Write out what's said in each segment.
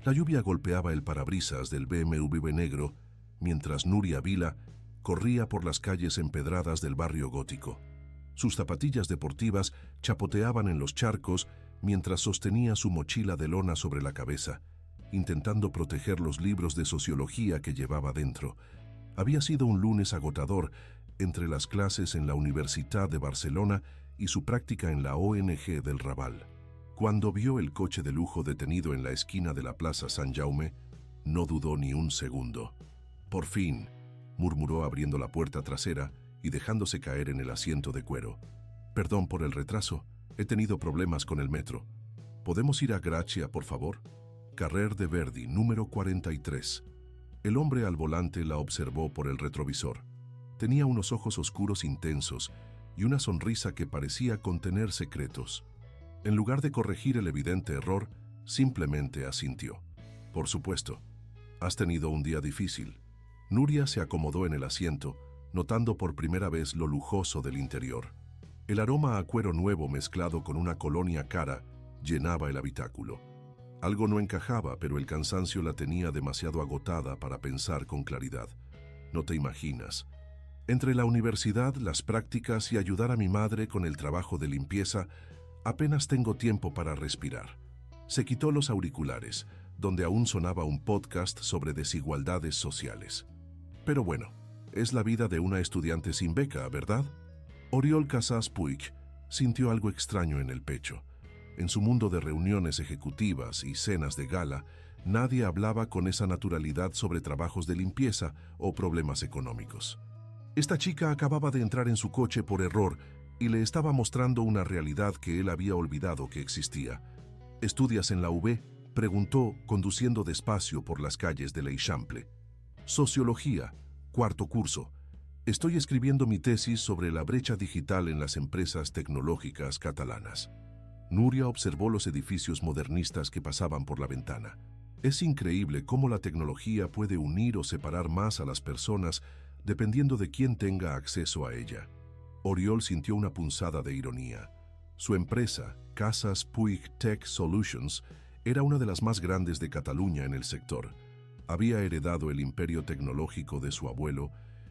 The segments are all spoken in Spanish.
La lluvia golpeaba el parabrisas del BMW negro, mientras Nuria Vila corría por las calles empedradas del barrio gótico. Sus zapatillas deportivas chapoteaban en los charcos mientras sostenía su mochila de lona sobre la cabeza, intentando proteger los libros de sociología que llevaba dentro. Había sido un lunes agotador entre las clases en la Universitat de Barcelona y su práctica en la ONG del Raval. Cuando vio el coche de lujo detenido en la esquina de la Plaza Sant Jaume, no dudó ni un segundo. «Por fin», murmuró abriendo la puerta trasera y dejándose caer en el asiento de cuero. «Perdón por el retraso, he tenido problemas con el metro. ¿Podemos ir a Gracia, por favor?» Carrer de Verdi, número 43. El hombre al volante la observó por el retrovisor. Tenía unos ojos oscuros intensos y una sonrisa que parecía contener secretos. En lugar de corregir el evidente error, simplemente asintió. «Por supuesto. Has tenido un día difícil». Nuria se acomodó en el asiento, notando por primera vez lo lujoso del interior. El aroma a cuero nuevo mezclado con una colonia cara llenaba el habitáculo. Algo no encajaba, pero el cansancio la tenía demasiado agotada para pensar con claridad. «No te imaginas. Entre la universidad, las prácticas y ayudar a mi madre con el trabajo de limpieza, apenas tengo tiempo para respirar». Se quitó los auriculares, donde aún sonaba un podcast sobre desigualdades sociales. «Pero bueno, es la vida de una estudiante sin beca, ¿verdad?» Oriol Casas Puig sintió algo extraño en el pecho. En su mundo de reuniones ejecutivas y cenas de gala, nadie hablaba con esa naturalidad sobre trabajos de limpieza o problemas económicos. Esta chica acababa de entrar en su coche por error y le estaba mostrando una realidad que él había olvidado que existía. «¿Estudias en la UB?», preguntó, conduciendo despacio por las calles de l'Eixample. «Sociología, cuarto curso. Estoy escribiendo mi tesis sobre la brecha digital en las empresas tecnológicas catalanas». Nuria observó los edificios modernistas que pasaban por la ventana. Es increíble cómo la tecnología puede unir o separar más a las personas dependiendo de quién tenga acceso a ella. Oriol sintió una punzada de ironía. Su empresa, Casas Puig Tech Solutions, era una de las más grandes de Cataluña en el sector. Había heredado el imperio tecnológico de su abuelo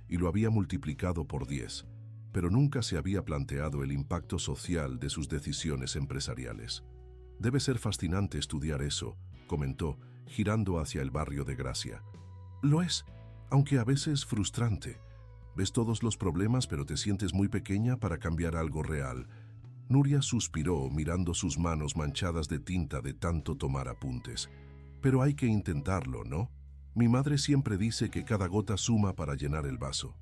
y lo había multiplicado por 10. Pero nunca se había planteado el impacto social de sus decisiones empresariales. «Debe ser fascinante estudiar eso», comentó, girando hacia el barrio de Gracia. «Lo es, aunque a veces frustrante. Ves todos los problemas, pero te sientes muy pequeña para cambiar algo real». Nuria suspiró mirando sus manos manchadas de tinta de tanto tomar apuntes. «Pero hay que intentarlo, ¿no? Mi madre siempre dice que cada gota suma para llenar el vaso».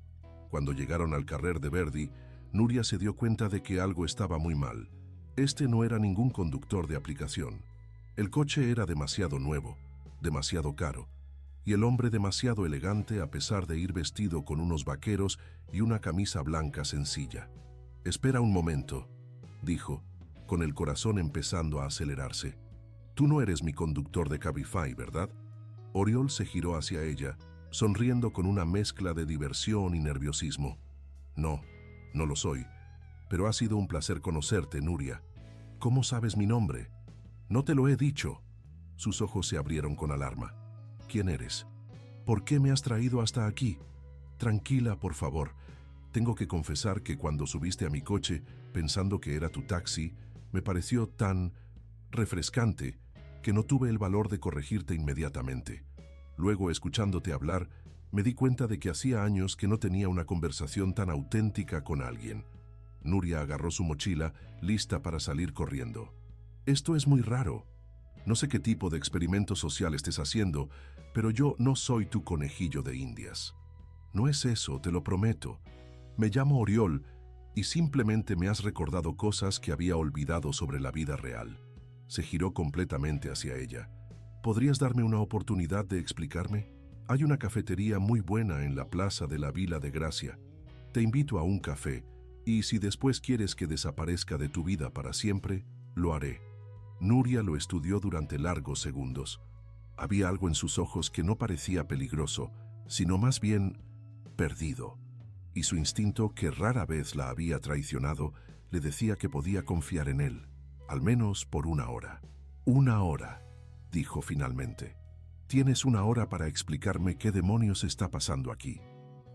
Cuando llegaron al Carrer de Verdi, Nuria se dio cuenta de que algo estaba muy mal. Este no era ningún conductor de aplicación. El coche era demasiado nuevo, demasiado caro, y el hombre demasiado elegante a pesar de ir vestido con unos vaqueros y una camisa blanca sencilla. «Espera un momento», dijo, con el corazón empezando a acelerarse. «Tú no eres mi conductor de Cabify, ¿verdad?» Oriol se giró hacia ella, sonriendo con una mezcla de diversión y nerviosismo. «No, no lo soy, pero ha sido un placer conocerte, Nuria. ¿Cómo sabes mi nombre?» «No te lo he dicho». Sus ojos se abrieron con alarma. «¿Quién eres? ¿Por qué me has traído hasta aquí?» «Tranquila, por favor. Tengo que confesar que cuando subiste a mi coche, pensando que era tu taxi, me pareció tan refrescante que no tuve el valor de corregirte inmediatamente. Luego, escuchándote hablar, me di cuenta de que hacía años que no tenía una conversación tan auténtica con alguien». Nuria agarró su mochila, lista para salir corriendo. «Esto es muy raro. No sé qué tipo de experimento social estés haciendo, pero yo no soy tu conejillo de Indias. No es eso, te lo prometo. Me llamo Oriol y simplemente me has recordado cosas que había olvidado sobre la vida real». Se giró completamente hacia ella. «¿Podrías darme una oportunidad de explicarme? Hay una cafetería muy buena en la Plaza de la Vila de Gracia. Te invito a un café y si después quieres que desaparezca de tu vida para siempre, lo haré». Nuria lo estudió durante largos segundos. Había algo en sus ojos que no parecía peligroso, sino más bien perdido. Y su instinto, que rara vez la había traicionado, le decía que podía confiar en él, al menos por 1 hora. 1 hora. dijo finalmente. Tienes 1 hora para explicarme qué demonios está pasando aquí.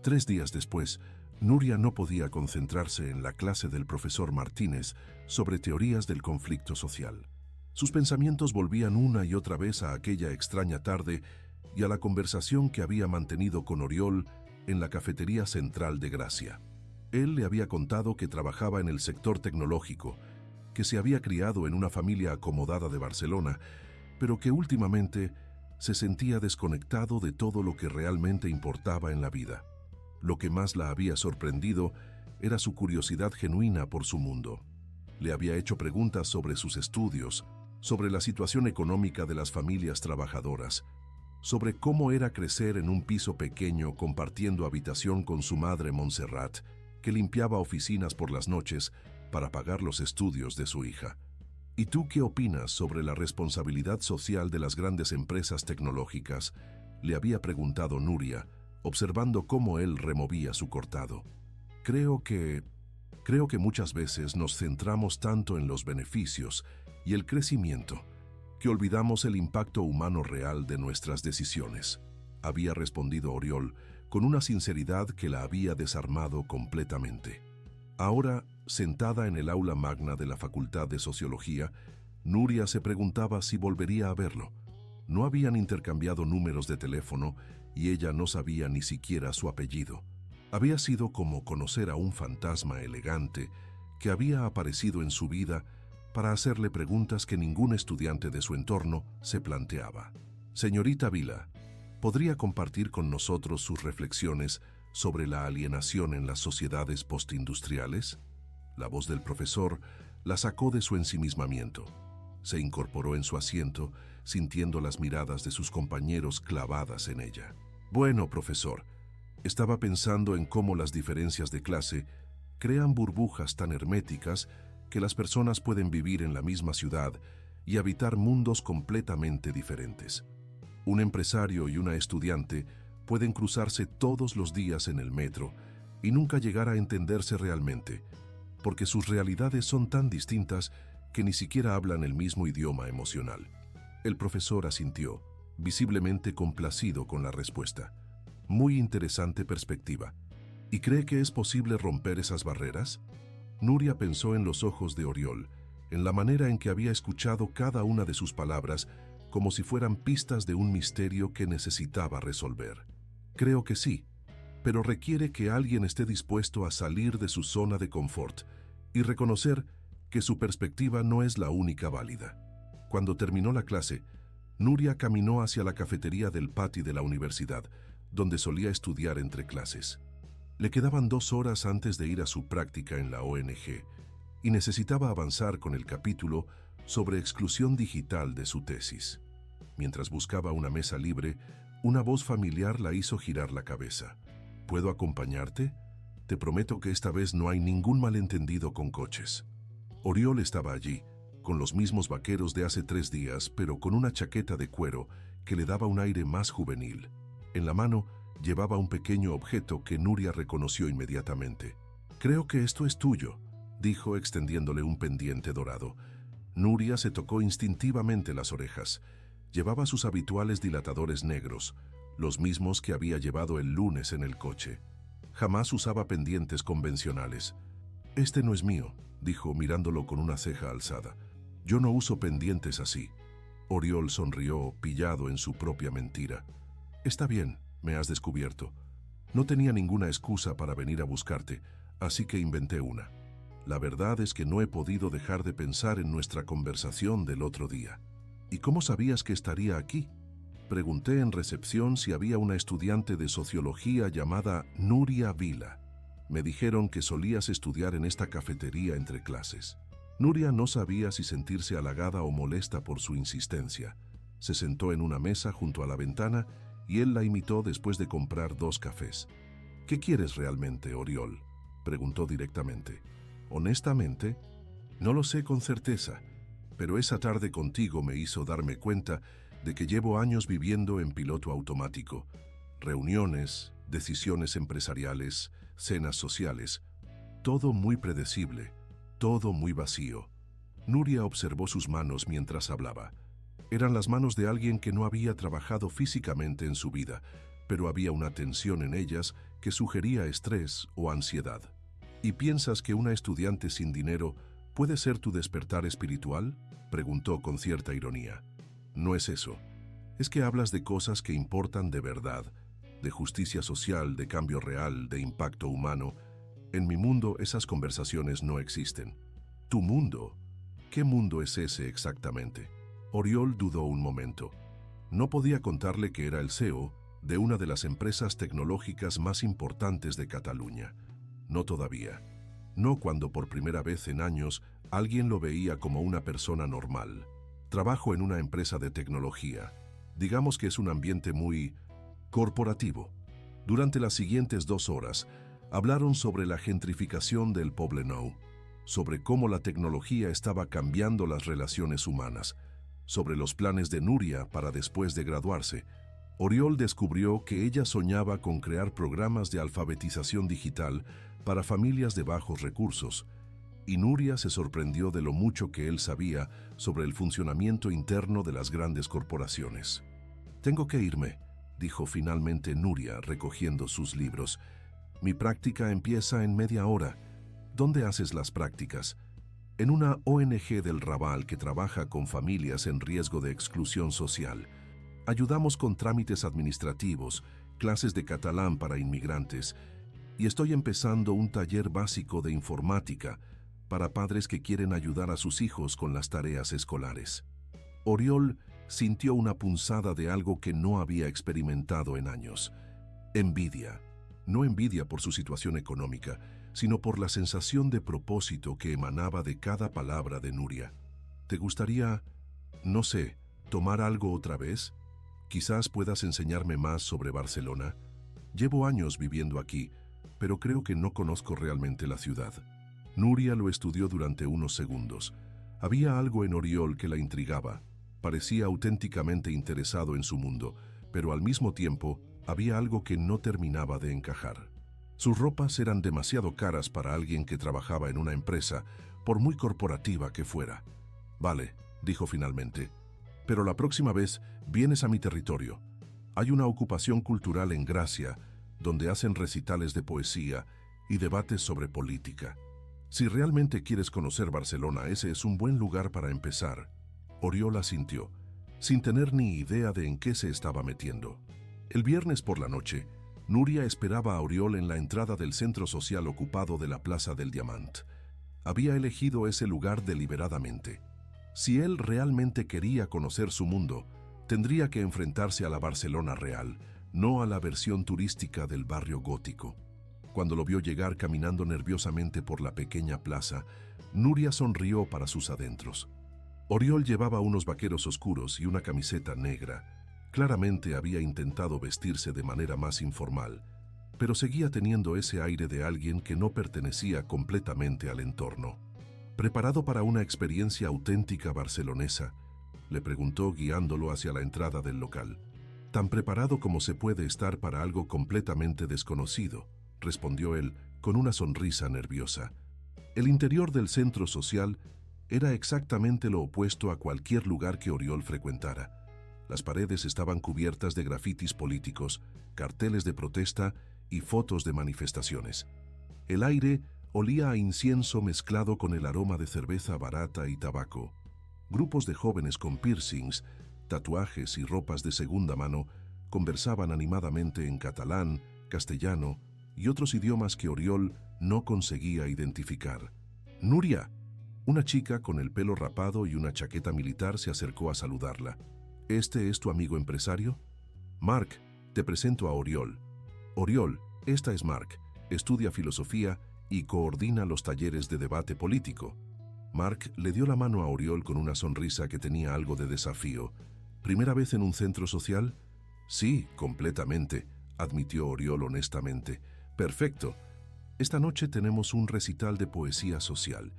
3 días después, Nuria no podía concentrarse en la clase del profesor Martínez sobre teorías del conflicto social. Sus pensamientos volvían una y otra vez a aquella extraña tarde y a la conversación que había mantenido con Oriol en la cafetería central de Gracia. Él le había contado que trabajaba en el sector tecnológico, que se había criado en una familia acomodada de Barcelona, pero que últimamente se sentía desconectado de todo lo que realmente importaba en la vida. Lo que más la había sorprendido era su curiosidad genuina por su mundo. Le había hecho preguntas sobre sus estudios, sobre la situación económica de las familias trabajadoras, sobre cómo era crecer en un piso pequeño compartiendo habitación con su madre Montserrat, que limpiaba oficinas por las noches para pagar los estudios de su hija. ¿Y tú qué opinas sobre la responsabilidad social de las grandes empresas tecnológicas?, le había preguntado Nuria, observando cómo él removía su cortado. Creo que muchas veces nos centramos tanto en los beneficios y el crecimiento que olvidamos el impacto humano real de nuestras decisiones, había respondido Oriol con una sinceridad que la había desarmado completamente. Ahora, sentada en el aula magna de la Facultad de Sociología, Nuria se preguntaba si volvería a verlo. No habían intercambiado números de teléfono y ella no sabía ni siquiera su apellido. Había sido como conocer a un fantasma elegante que había aparecido en su vida para hacerle preguntas que ningún estudiante de su entorno se planteaba. Señorita Vila, ¿podría compartir con nosotros sus reflexiones sobre la alienación en las sociedades postindustriales? La voz del profesor la sacó de su ensimismamiento. Se incorporó en su asiento, sintiendo las miradas de sus compañeros clavadas en ella. Bueno, profesor, estaba pensando en cómo las diferencias de clase crean burbujas tan herméticas que las personas pueden vivir en la misma ciudad y habitar mundos completamente diferentes. Un empresario y una estudiante pueden cruzarse todos los días en el metro y nunca llegar a entenderse realmente, porque sus realidades son tan distintas que ni siquiera hablan el mismo idioma emocional. El profesor asintió, visiblemente complacido con la respuesta. Muy interesante perspectiva. ¿Y cree que es posible romper esas barreras? Nuria pensó en los ojos de Oriol, en la manera en que había escuchado cada una de sus palabras, como si fueran pistas de un misterio que necesitaba resolver. Creo que sí, pero requiere que alguien esté dispuesto a salir de su zona de confort y reconocer que su perspectiva no es la única válida. Cuando terminó la clase, Nuria caminó hacia la cafetería del patio de la universidad, donde solía estudiar entre clases. Le quedaban 2 horas antes de ir a su práctica en la ONG y necesitaba avanzar con el capítulo sobre exclusión digital de su tesis. Mientras buscaba una mesa libre, una voz familiar la hizo girar la cabeza. ¿Puedo acompañarte? Te prometo que esta vez no hay ningún malentendido con coches. Oriol estaba allí, con los mismos vaqueros de hace 3 días, pero con una chaqueta de cuero que le daba un aire más juvenil. En la mano llevaba un pequeño objeto que Nuria reconoció inmediatamente. «Creo que esto es tuyo», dijo extendiéndole un pendiente dorado. Nuria se tocó instintivamente las orejas. Llevaba sus habituales dilatadores negros, los mismos que había llevado el lunes en el coche. Jamás usaba pendientes convencionales. «Este no es mío», dijo mirándolo con una ceja alzada. «Yo no uso pendientes así». Oriol sonrió, pillado en su propia mentira. «Está bien, me has descubierto. No tenía ninguna excusa para venir a buscarte, así que inventé una. La verdad es que no he podido dejar de pensar en nuestra conversación del otro día». «¿Y cómo sabías que estaría aquí?». Pregunté en recepción si había una estudiante de sociología llamada Nuria Vila. Me dijeron que solías estudiar en esta cafetería entre clases. Nuria no sabía si sentirse halagada o molesta por su insistencia. Se sentó en una mesa junto a la ventana y él la imitó después de comprar 2 cafés. «¿Qué quieres realmente, Oriol?», preguntó directamente. «Honestamente, no lo sé con certeza, pero esa tarde contigo me hizo darme cuenta de que llevo años viviendo en piloto automático. Reuniones, decisiones empresariales, cenas sociales, todo muy predecible, todo muy vacío». Nuria observó sus manos mientras hablaba. Eran las manos de alguien que no había trabajado físicamente en su vida, pero había una tensión en ellas que sugería estrés o ansiedad. ¿Y piensas que una estudiante sin dinero puede ser tu despertar espiritual?, preguntó con cierta ironía. No es eso. Es que hablas de cosas que importan de verdad, de justicia social, de cambio real, de impacto humano. En mi mundo esas conversaciones no existen. ¿Tu mundo? ¿Qué mundo es ese exactamente? Oriol dudó un momento. No podía contarle que era el CEO de una de las empresas tecnológicas más importantes de Cataluña. No todavía. No cuando por primera vez en años alguien lo veía como una persona normal. Trabajo en una empresa de tecnología. Digamos que es un ambiente muy corporativo. Durante las siguientes 2 horas, hablaron sobre la gentrificación del Poblenou, sobre cómo la tecnología estaba cambiando las relaciones humanas, sobre los planes de Nuria para después de graduarse. Oriol descubrió que ella soñaba con crear programas de alfabetización digital para familias de bajos recursos, y Nuria se sorprendió de lo mucho que él sabía sobre el funcionamiento interno de las grandes corporaciones. «Tengo que irme», dijo finalmente Nuria, recogiendo sus libros. «Mi práctica empieza en media hora». «¿Dónde haces las prácticas?» «En una ONG del Raval que trabaja con familias en riesgo de exclusión social. Ayudamos con trámites administrativos, clases de catalán para inmigrantes, y estoy empezando un taller básico de informática para padres que quieren ayudar a sus hijos con las tareas escolares». Oriol sintió una punzada de algo que no había experimentado en años. Envidia. No envidia por su situación económica, sino por la sensación de propósito que emanaba de cada palabra de Nuria. «¿Te gustaría, no sé, tomar algo otra vez? Quizás puedas enseñarme más sobre Barcelona. Llevo años viviendo aquí, pero creo que no conozco realmente la ciudad». Nuria lo estudió durante unos segundos. Había algo en Oriol que la intrigaba. Parecía auténticamente interesado en su mundo, pero al mismo tiempo había algo que no terminaba de encajar. Sus ropas eran demasiado caras para alguien que trabajaba en una empresa, por muy corporativa que fuera. «Vale», dijo finalmente, «pero la próxima vez vienes a mi territorio. Hay una ocupación cultural en Gracia, donde hacen recitales de poesía y debates sobre política. Si realmente quieres conocer Barcelona, ese es un buen lugar para empezar». Oriol asintió, sin tener ni idea de en qué se estaba metiendo. El viernes por la noche, Nuria esperaba a Oriol en la entrada del centro social ocupado de la Plaza del Diamant. Había elegido ese lugar deliberadamente. Si él realmente quería conocer su mundo, tendría que enfrentarse a la Barcelona real, no a la versión turística del barrio gótico. Cuando lo vio llegar caminando nerviosamente por la pequeña plaza, Nuria sonrió para sus adentros. Oriol llevaba unos vaqueros oscuros y una camiseta negra. Claramente había intentado vestirse de manera más informal, pero seguía teniendo ese aire de alguien que no pertenecía completamente al entorno. «¿Preparado para una experiencia auténtica barcelonesa?», le preguntó guiándolo hacia la entrada del local. «Tan preparado como se puede estar para algo completamente desconocido», respondió él con una sonrisa nerviosa. El interior del centro social era exactamente lo opuesto a cualquier lugar que Oriol frecuentara. Las paredes estaban cubiertas de grafitis políticos, carteles de protesta y fotos de manifestaciones. El aire olía a incienso mezclado con el aroma de cerveza barata y tabaco. Grupos de jóvenes con piercings, tatuajes y ropas de segunda mano conversaban animadamente en catalán, castellano y otros idiomas que Oriol no conseguía identificar. «Nuria». Una chica con el pelo rapado y una chaqueta militar se acercó a saludarla. «¿Este es tu amigo empresario?» «Marc, te presento a Oriol». «Oriol, esta es Marc, estudia filosofía y coordina los talleres de debate político». Marc le dio la mano a Oriol con una sonrisa que tenía algo de desafío. «¿Primera vez en un centro social?» «Sí, completamente», admitió Oriol honestamente. «Perfecto. Esta noche tenemos un recital de poesía social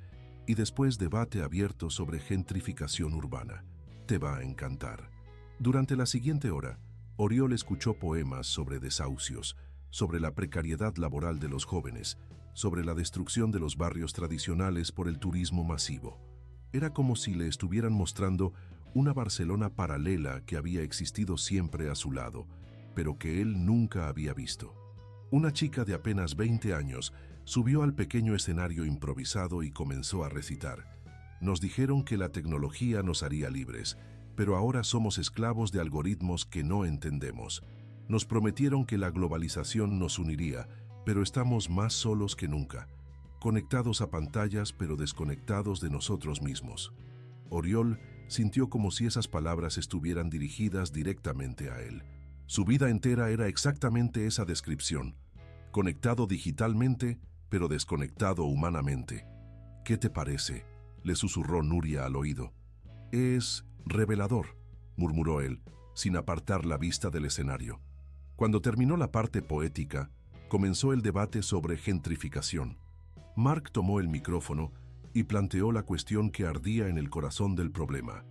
y después debate abierto sobre gentrificación urbana. Te va a encantar». Durante la siguiente hora, Oriol escuchó poemas sobre desahucios, sobre la precariedad laboral de los jóvenes, sobre la destrucción de los barrios tradicionales por el turismo masivo. Era como si le estuvieran mostrando una Barcelona paralela que había existido siempre a su lado, pero que él nunca había visto. Una chica de apenas 20 años subió al pequeño escenario improvisado y comenzó a recitar. Nos dijeron que la tecnología nos haría libres, pero ahora somos esclavos de algoritmos que no entendemos. Nos prometieron que la globalización nos uniría, pero estamos más solos que nunca, conectados a pantallas pero desconectados de nosotros mismos. Oriol sintió como si esas palabras estuvieran dirigidas directamente a él. Su vida entera era exactamente esa descripción. Conectado digitalmente, pero desconectado humanamente. ¿Qué te parece?, le susurró Nuria al oído. Es revelador, murmuró él, sin apartar la vista del escenario. Cuando terminó la parte poética, comenzó el debate sobre gentrificación. Mark tomó el micrófono y planteó la cuestión que ardía en el corazón del problema.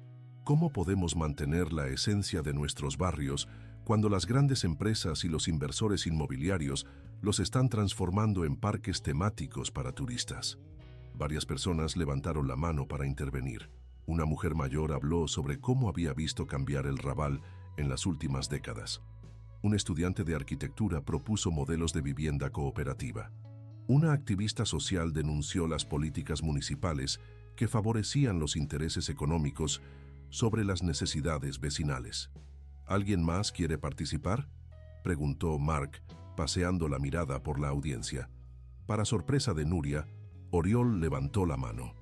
¿Cómo podemos mantener la esencia de nuestros barrios cuando las grandes empresas y los inversores inmobiliarios los están transformando en parques temáticos para turistas? Varias personas levantaron la mano para intervenir. Una mujer mayor habló sobre cómo había visto cambiar el Raval en las últimas décadas. Un estudiante de arquitectura propuso modelos de vivienda cooperativa. Una activista social denunció las políticas municipales que favorecían los intereses económicos sobre las necesidades vecinales. ¿Alguien más quiere participar?, preguntó Mark, paseando la mirada por la audiencia. Para sorpresa de Nuria, Oriol levantó la mano.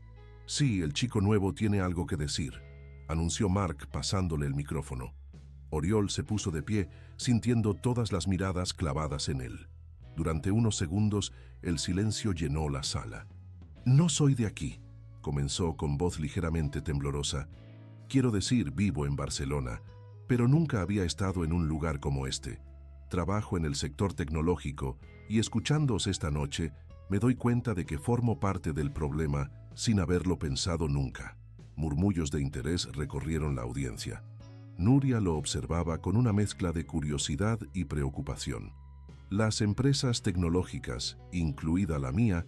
Sí, el chico nuevo tiene algo que decir, anunció Mark pasándole el micrófono. Oriol se puso de pie, sintiendo todas las miradas clavadas en él. Durante unos segundos, el silencio llenó la sala. No soy de aquí, comenzó con voz ligeramente temblorosa. Quiero decir, vivo en Barcelona, pero nunca había estado en un lugar como este. Trabajo en el sector tecnológico y escuchándoos esta noche, me doy cuenta de que formo parte del problema sin haberlo pensado nunca. Murmullos de interés recorrieron la audiencia. Nuria lo observaba con una mezcla de curiosidad y preocupación. Las empresas tecnológicas, incluida la mía,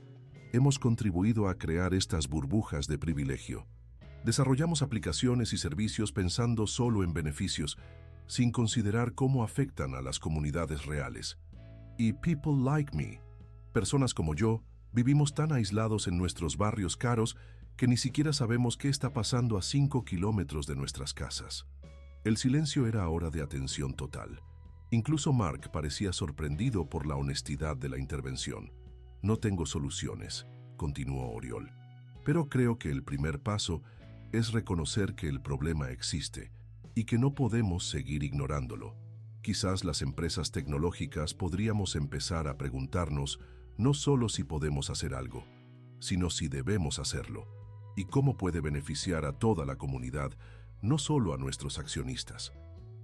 hemos contribuido a crear estas burbujas de privilegio. Desarrollamos aplicaciones y servicios pensando solo en beneficios, sin considerar cómo afectan a las comunidades reales. Y people like me, personas como yo, vivimos tan aislados en nuestros barrios caros que ni siquiera sabemos qué está pasando a 5 kilómetros de nuestras casas. El silencio era ahora de atención total. Incluso Mark parecía sorprendido por la honestidad de la intervención. No tengo soluciones, continuó Oriol, pero creo que el primer paso es reconocer que el problema existe y que no podemos seguir ignorándolo. Quizás las empresas tecnológicas podríamos empezar a preguntarnos no solo si podemos hacer algo, sino si debemos hacerlo, y cómo puede beneficiar a toda la comunidad, no solo a nuestros accionistas.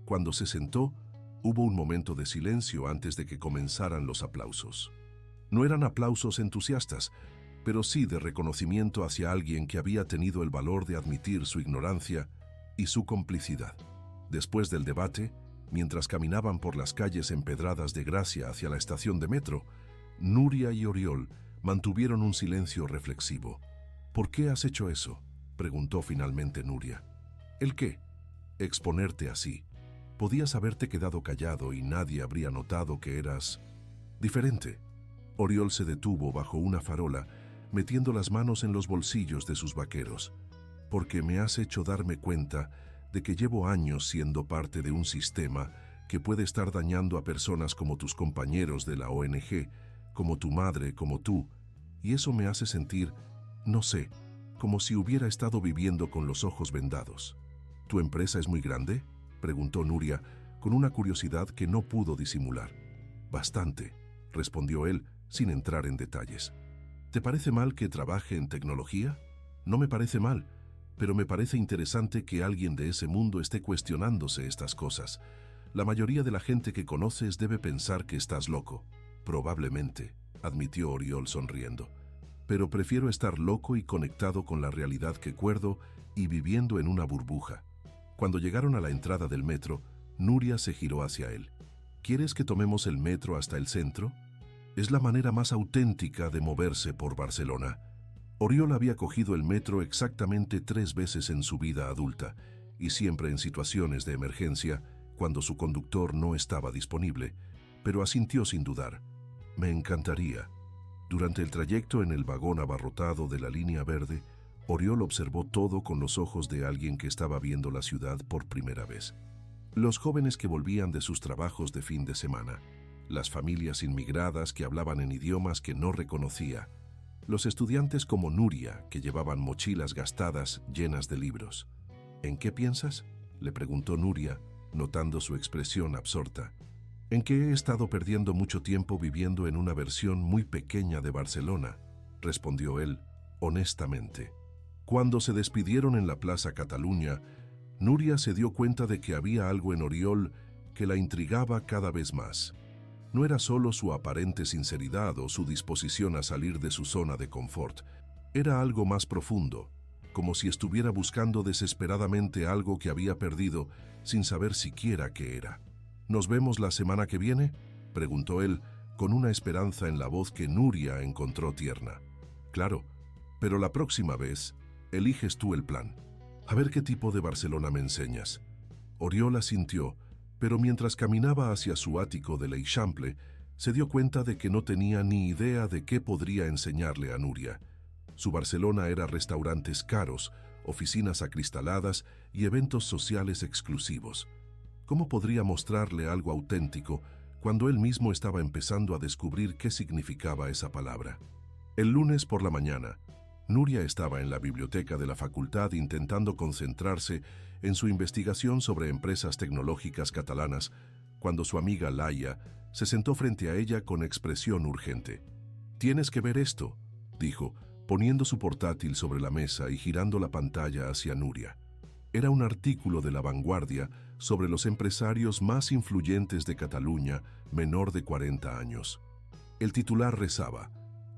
Cuando se sentó, hubo un momento de silencio antes de que comenzaran los aplausos. No eran aplausos entusiastas, pero sí de reconocimiento hacia alguien que había tenido el valor de admitir su ignorancia y su complicidad. Después del debate, mientras caminaban por las calles empedradas de Gracia hacia la estación de metro, Nuria y Oriol mantuvieron un silencio reflexivo. ¿Por qué has hecho eso?, preguntó finalmente Nuria. ¿El qué? Exponerte así. Podías haberte quedado callado y nadie habría notado que eras diferente. Oriol se detuvo bajo una farola, metiendo las manos en los bolsillos de sus vaqueros. Porque me has hecho darme cuenta de que llevo años siendo parte de un sistema que puede estar dañando a personas como tus compañeros de la ONG, como tu madre, como tú, y eso me hace sentir, no sé, como si hubiera estado viviendo con los ojos vendados. ¿Tu empresa es muy grande?, preguntó Nuria, con una curiosidad que no pudo disimular. Bastante, respondió él, sin entrar en detalles. ¿Te parece mal que trabaje en tecnología? No me parece mal, pero me parece interesante que alguien de ese mundo esté cuestionándose estas cosas. La mayoría de la gente que conoces debe pensar que estás loco. Probablemente, admitió Oriol sonriendo. Pero prefiero estar loco y conectado con la realidad que cuerdo y viviendo en una burbuja. Cuando llegaron a la entrada del metro, Nuria se giró hacia él. ¿Quieres que tomemos el metro hasta el centro? Es la manera más auténtica de moverse por Barcelona. Oriol había cogido el metro exactamente 3 veces en su vida adulta y siempre en situaciones de emergencia, cuando su conductor no estaba disponible, pero asintió sin dudar. Me encantaría. Durante el trayecto en el vagón abarrotado de la línea verde, Oriol observó todo con los ojos de alguien que estaba viendo la ciudad por primera vez. Los jóvenes que volvían de sus trabajos de fin de semana, las familias inmigradas que hablaban en idiomas que no reconocía, los estudiantes como Nuria, que llevaban mochilas gastadas llenas de libros. ¿En qué piensas?, le preguntó Nuria, notando su expresión absorta. En que he estado perdiendo mucho tiempo viviendo en una versión muy pequeña de Barcelona, respondió él, honestamente. Cuando se despidieron en la Plaza Cataluña, Nuria se dio cuenta de que había algo en Oriol que la intrigaba cada vez más. No era solo su aparente sinceridad o su disposición a salir de su zona de confort, era algo más profundo, como si estuviera buscando desesperadamente algo que había perdido sin saber siquiera qué era. ¿Nos vemos la semana que viene?, preguntó él, con una esperanza en la voz que Nuria encontró tierna. Claro, pero la próxima vez, eliges tú el plan. A ver qué tipo de Barcelona me enseñas. Oriol asintió, pero mientras caminaba hacia su ático de l'Eixample, se dio cuenta de que no tenía ni idea de qué podría enseñarle a Nuria. Su Barcelona era restaurantes caros, oficinas acristaladas y eventos sociales exclusivos. ¿Cómo podría mostrarle algo auténtico cuando él mismo estaba empezando a descubrir qué significaba esa palabra? El lunes por la mañana, Nuria estaba en la biblioteca de la facultad intentando concentrarse en su investigación sobre empresas tecnológicas catalanas, cuando su amiga Laia se sentó frente a ella con expresión urgente. «Tienes que ver esto», dijo, poniendo su portátil sobre la mesa y girando la pantalla hacia Nuria. Era un artículo de La Vanguardia sobre los empresarios más influyentes de Cataluña, menor de 40 años. El titular rezaba: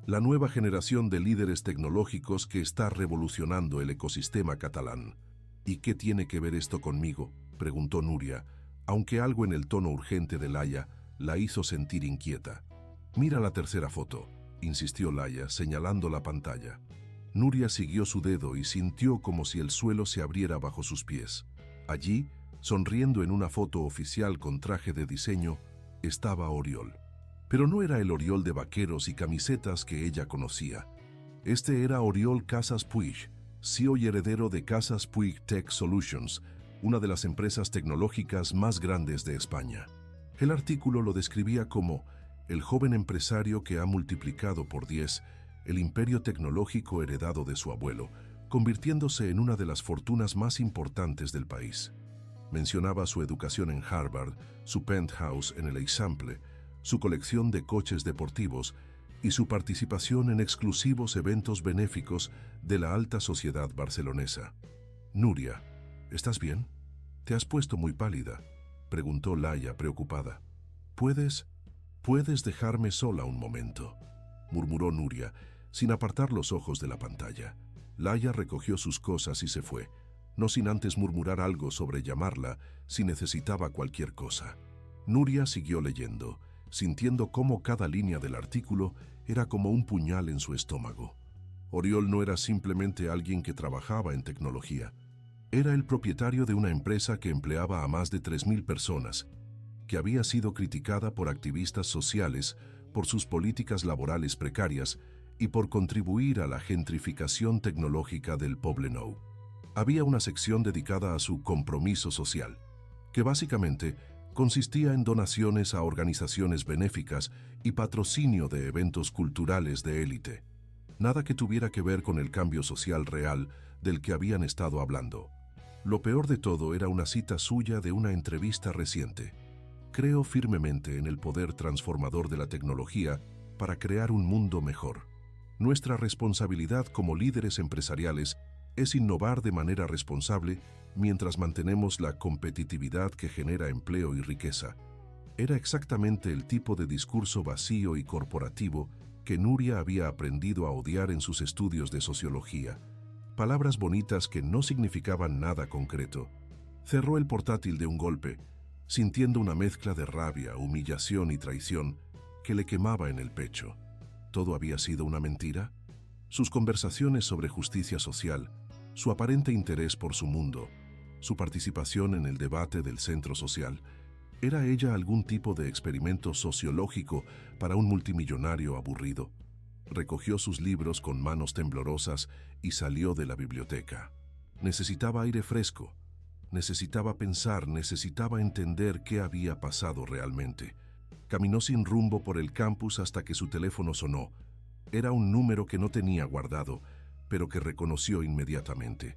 «La nueva generación de líderes tecnológicos que está revolucionando el ecosistema catalán». «¿Y qué tiene que ver esto conmigo?», preguntó Nuria, aunque algo en el tono urgente de Laia la hizo sentir inquieta. «Mira la tercera foto», insistió Laia, señalando la pantalla. Nuria siguió su dedo y sintió como si el suelo se abriera bajo sus pies. Allí, sonriendo en una foto oficial con traje de diseño, estaba Oriol. Pero no era el Oriol de vaqueros y camisetas que ella conocía. Este era Oriol Casas Puig, CEO y heredero de Casas Puig Tech Solutions, una de las empresas tecnológicas más grandes de España. El artículo lo describía como el joven empresario que ha multiplicado por 10 el imperio tecnológico heredado de su abuelo, convirtiéndose en una de las fortunas más importantes del país. Mencionaba su educación en Harvard, su penthouse en el Eixample, su colección de coches deportivos y su participación en exclusivos eventos benéficos de la alta sociedad barcelonesa. «Nuria, ¿estás bien? Te has puesto muy pálida», preguntó Laia preocupada. «¿Puedes dejarme sola un momento?», murmuró Nuria, sin apartar los ojos de la pantalla. Laia recogió sus cosas y se fue, no sin antes murmurar algo sobre llamarla si necesitaba cualquier cosa. Nuria siguió leyendo, sintiendo cómo cada línea del artículo era como un puñal en su estómago. Oriol no era simplemente alguien que trabajaba en tecnología. Era el propietario de una empresa que empleaba a más de 3.000 personas, que había sido criticada por activistas sociales por sus políticas laborales precarias y por contribuir a la gentrificación tecnológica del Poblenou. Había una sección dedicada a su compromiso social, que básicamente consistía en donaciones a organizaciones benéficas y patrocinio de eventos culturales de élite. Nada que tuviera que ver con el cambio social real del que habían estado hablando. Lo peor de todo era una cita suya de una entrevista reciente. «Creo firmemente en el poder transformador de la tecnología para crear un mundo mejor. Nuestra responsabilidad como líderes empresariales es innovar de manera responsable mientras mantenemos la competitividad que genera empleo y riqueza». Era exactamente el tipo de discurso vacío y corporativo que Nuria había aprendido a odiar en sus estudios de sociología. Palabras bonitas que no significaban nada concreto. Cerró el portátil de un golpe, sintiendo una mezcla de rabia, humillación y traición que le quemaba en el pecho. ¿Todo había sido una mentira? Sus conversaciones sobre justicia social, su aparente interés por su mundo, su participación en el debate del centro social. ¿Era ella algún tipo de experimento sociológico para un multimillonario aburrido? Recogió sus libros con manos temblorosas y salió de la biblioteca. Necesitaba aire fresco, necesitaba pensar, necesitaba entender qué había pasado realmente. Caminó sin rumbo por el campus hasta que su teléfono sonó. Era un número que no tenía guardado, pero que reconoció inmediatamente.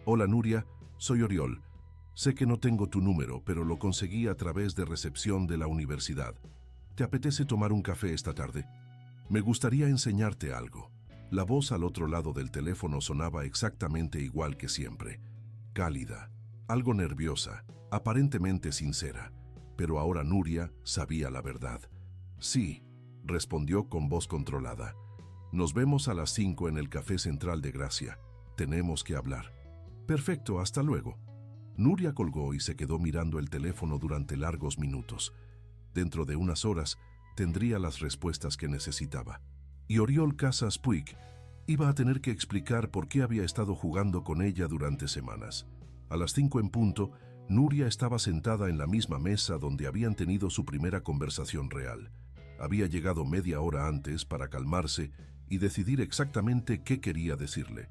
Hola Nuria, soy Oriol. Sé que no tengo tu número, pero lo conseguí a través de recepción de la universidad. ¿Te apetece tomar un café esta tarde? Me gustaría enseñarte algo. La voz al otro lado del teléfono sonaba exactamente igual que siempre. Cálida, algo nerviosa, aparentemente sincera. Pero ahora Nuria sabía la verdad. Sí, respondió con voz controlada. Nos vemos a las 5 en el Café Central de Gracia. Tenemos que hablar. Perfecto, hasta luego. Nuria colgó y se quedó mirando el teléfono durante largos minutos. Dentro de unas horas tendría las respuestas que necesitaba. Y Oriol Casas Puig iba a tener que explicar por qué había estado jugando con ella durante semanas. A las 5 en punto, Nuria estaba sentada en la misma mesa donde habían tenido su primera conversación real. Había llegado media hora antes para calmarse y decidir exactamente qué quería decirle.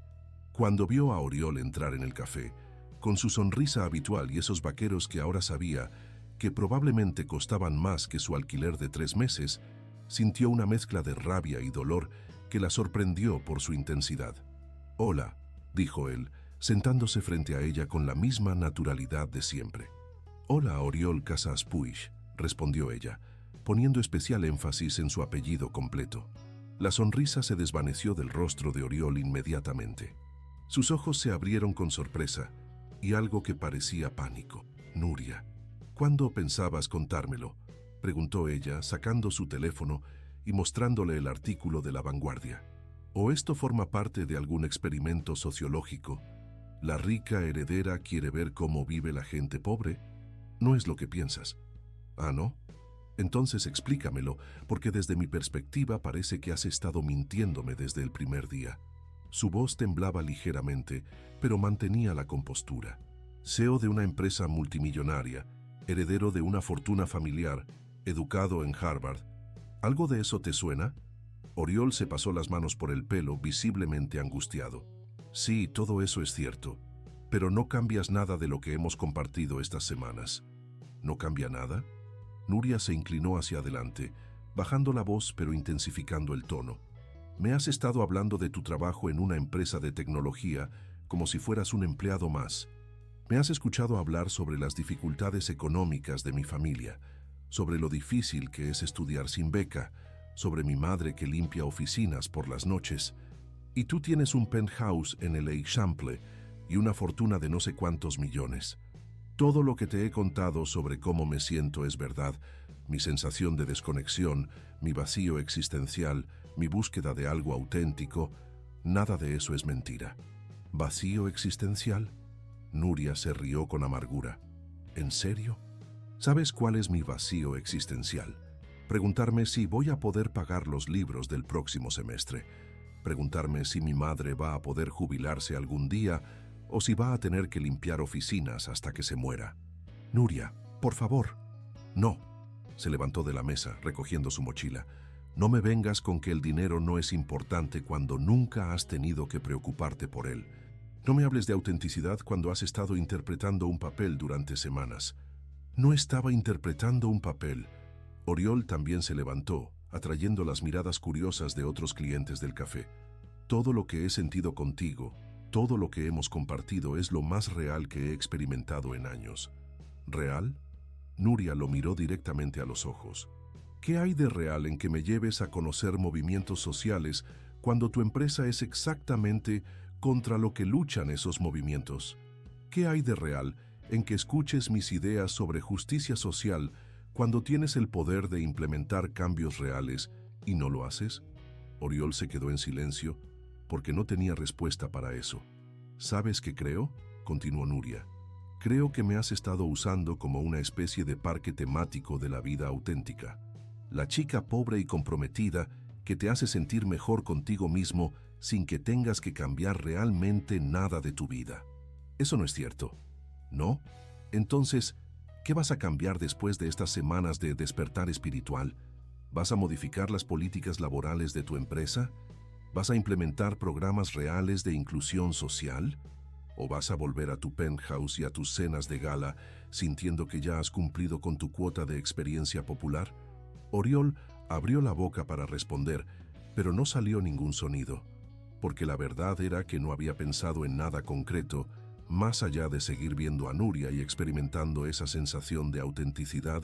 Cuando vio a Oriol entrar en el café, con su sonrisa habitual y esos vaqueros que ahora sabía que probablemente costaban más que su alquiler de 3 meses, sintió una mezcla de rabia y dolor que la sorprendió por su intensidad. «Hola», dijo él, sentándose frente a ella con la misma naturalidad de siempre. «Hola, Oriol Casas Puig», respondió ella, poniendo especial énfasis en su apellido completo. La sonrisa se desvaneció del rostro de Oriol inmediatamente. Sus ojos se abrieron con sorpresa y algo que parecía pánico. «Nuria, ¿cuándo pensabas contármelo?», preguntó ella, sacando su teléfono y mostrándole el artículo de La Vanguardia. «¿O esto forma parte de algún experimento sociológico? ¿La rica heredera quiere ver cómo vive la gente pobre? No es lo que piensas». «¿Ah, no? Entonces explícamelo, porque desde mi perspectiva parece que has estado mintiéndome desde el primer día». Su voz temblaba ligeramente, pero mantenía la compostura. CEO de una empresa multimillonaria, heredero de una fortuna familiar, educado en Harvard. ¿Algo de eso te suena? Oriol se pasó las manos por el pelo, visiblemente angustiado. Sí, todo eso es cierto, pero no cambias nada de lo que hemos compartido estas semanas. ¿No cambia nada? Nuria se inclinó hacia adelante, bajando la voz pero intensificando el tono. Me has estado hablando de tu trabajo en una empresa de tecnología como si fueras un empleado más. Me has escuchado hablar sobre las dificultades económicas de mi familia, sobre lo difícil que es estudiar sin beca, sobre mi madre que limpia oficinas por las noches. Y tú tienes un penthouse en el Eixample y una fortuna de no sé cuántos millones. Todo lo que te he contado sobre cómo me siento es verdad. Mi sensación de desconexión, mi vacío existencial, mi búsqueda de algo auténtico, nada de eso es mentira. ¿Vacío existencial? Nuria se rió con amargura. ¿En serio? ¿Sabes cuál es mi vacío existencial? Preguntarme si voy a poder pagar los libros del próximo semestre. Preguntarme si mi madre va a poder jubilarse algún día o si va a tener que limpiar oficinas hasta que se muera. Nuria, por favor. No. Se levantó de la mesa, recogiendo su mochila. No me vengas con que el dinero no es importante cuando nunca has tenido que preocuparte por él. No me hables de autenticidad cuando has estado interpretando un papel durante semanas. No estaba interpretando un papel. Oriol también se levantó, atrayendo las miradas curiosas de otros clientes del café. Todo lo que he sentido contigo, todo lo que hemos compartido es lo más real que he experimentado en años. ¿Real? Nuria lo miró directamente a los ojos. ¿Qué hay de real en que me lleves a conocer movimientos sociales cuando tu empresa es exactamente contra lo que luchan esos movimientos? ¿Qué hay de real en que escuches mis ideas sobre justicia social cuando tienes el poder de implementar cambios reales y no lo haces? Oriol se quedó en silencio porque no tenía respuesta para eso. ¿Sabes qué creo?, continuó Nuria. Creo que me has estado usando como una especie de parque temático de la vida auténtica. La chica pobre y comprometida que te hace sentir mejor contigo mismo sin que tengas que cambiar realmente nada de tu vida. Eso no es cierto. ¿No? Entonces, ¿qué vas a cambiar después de estas semanas de despertar espiritual? ¿Vas a modificar las políticas laborales de tu empresa? ¿Vas a implementar programas reales de inclusión social? ¿O vas a volver a tu penthouse y a tus cenas de gala sintiendo que ya has cumplido con tu cuota de experiencia popular? Oriol abrió la boca para responder, pero no salió ningún sonido, porque la verdad era que no había pensado en nada concreto, más allá de seguir viendo a Nuria y experimentando esa sensación de autenticidad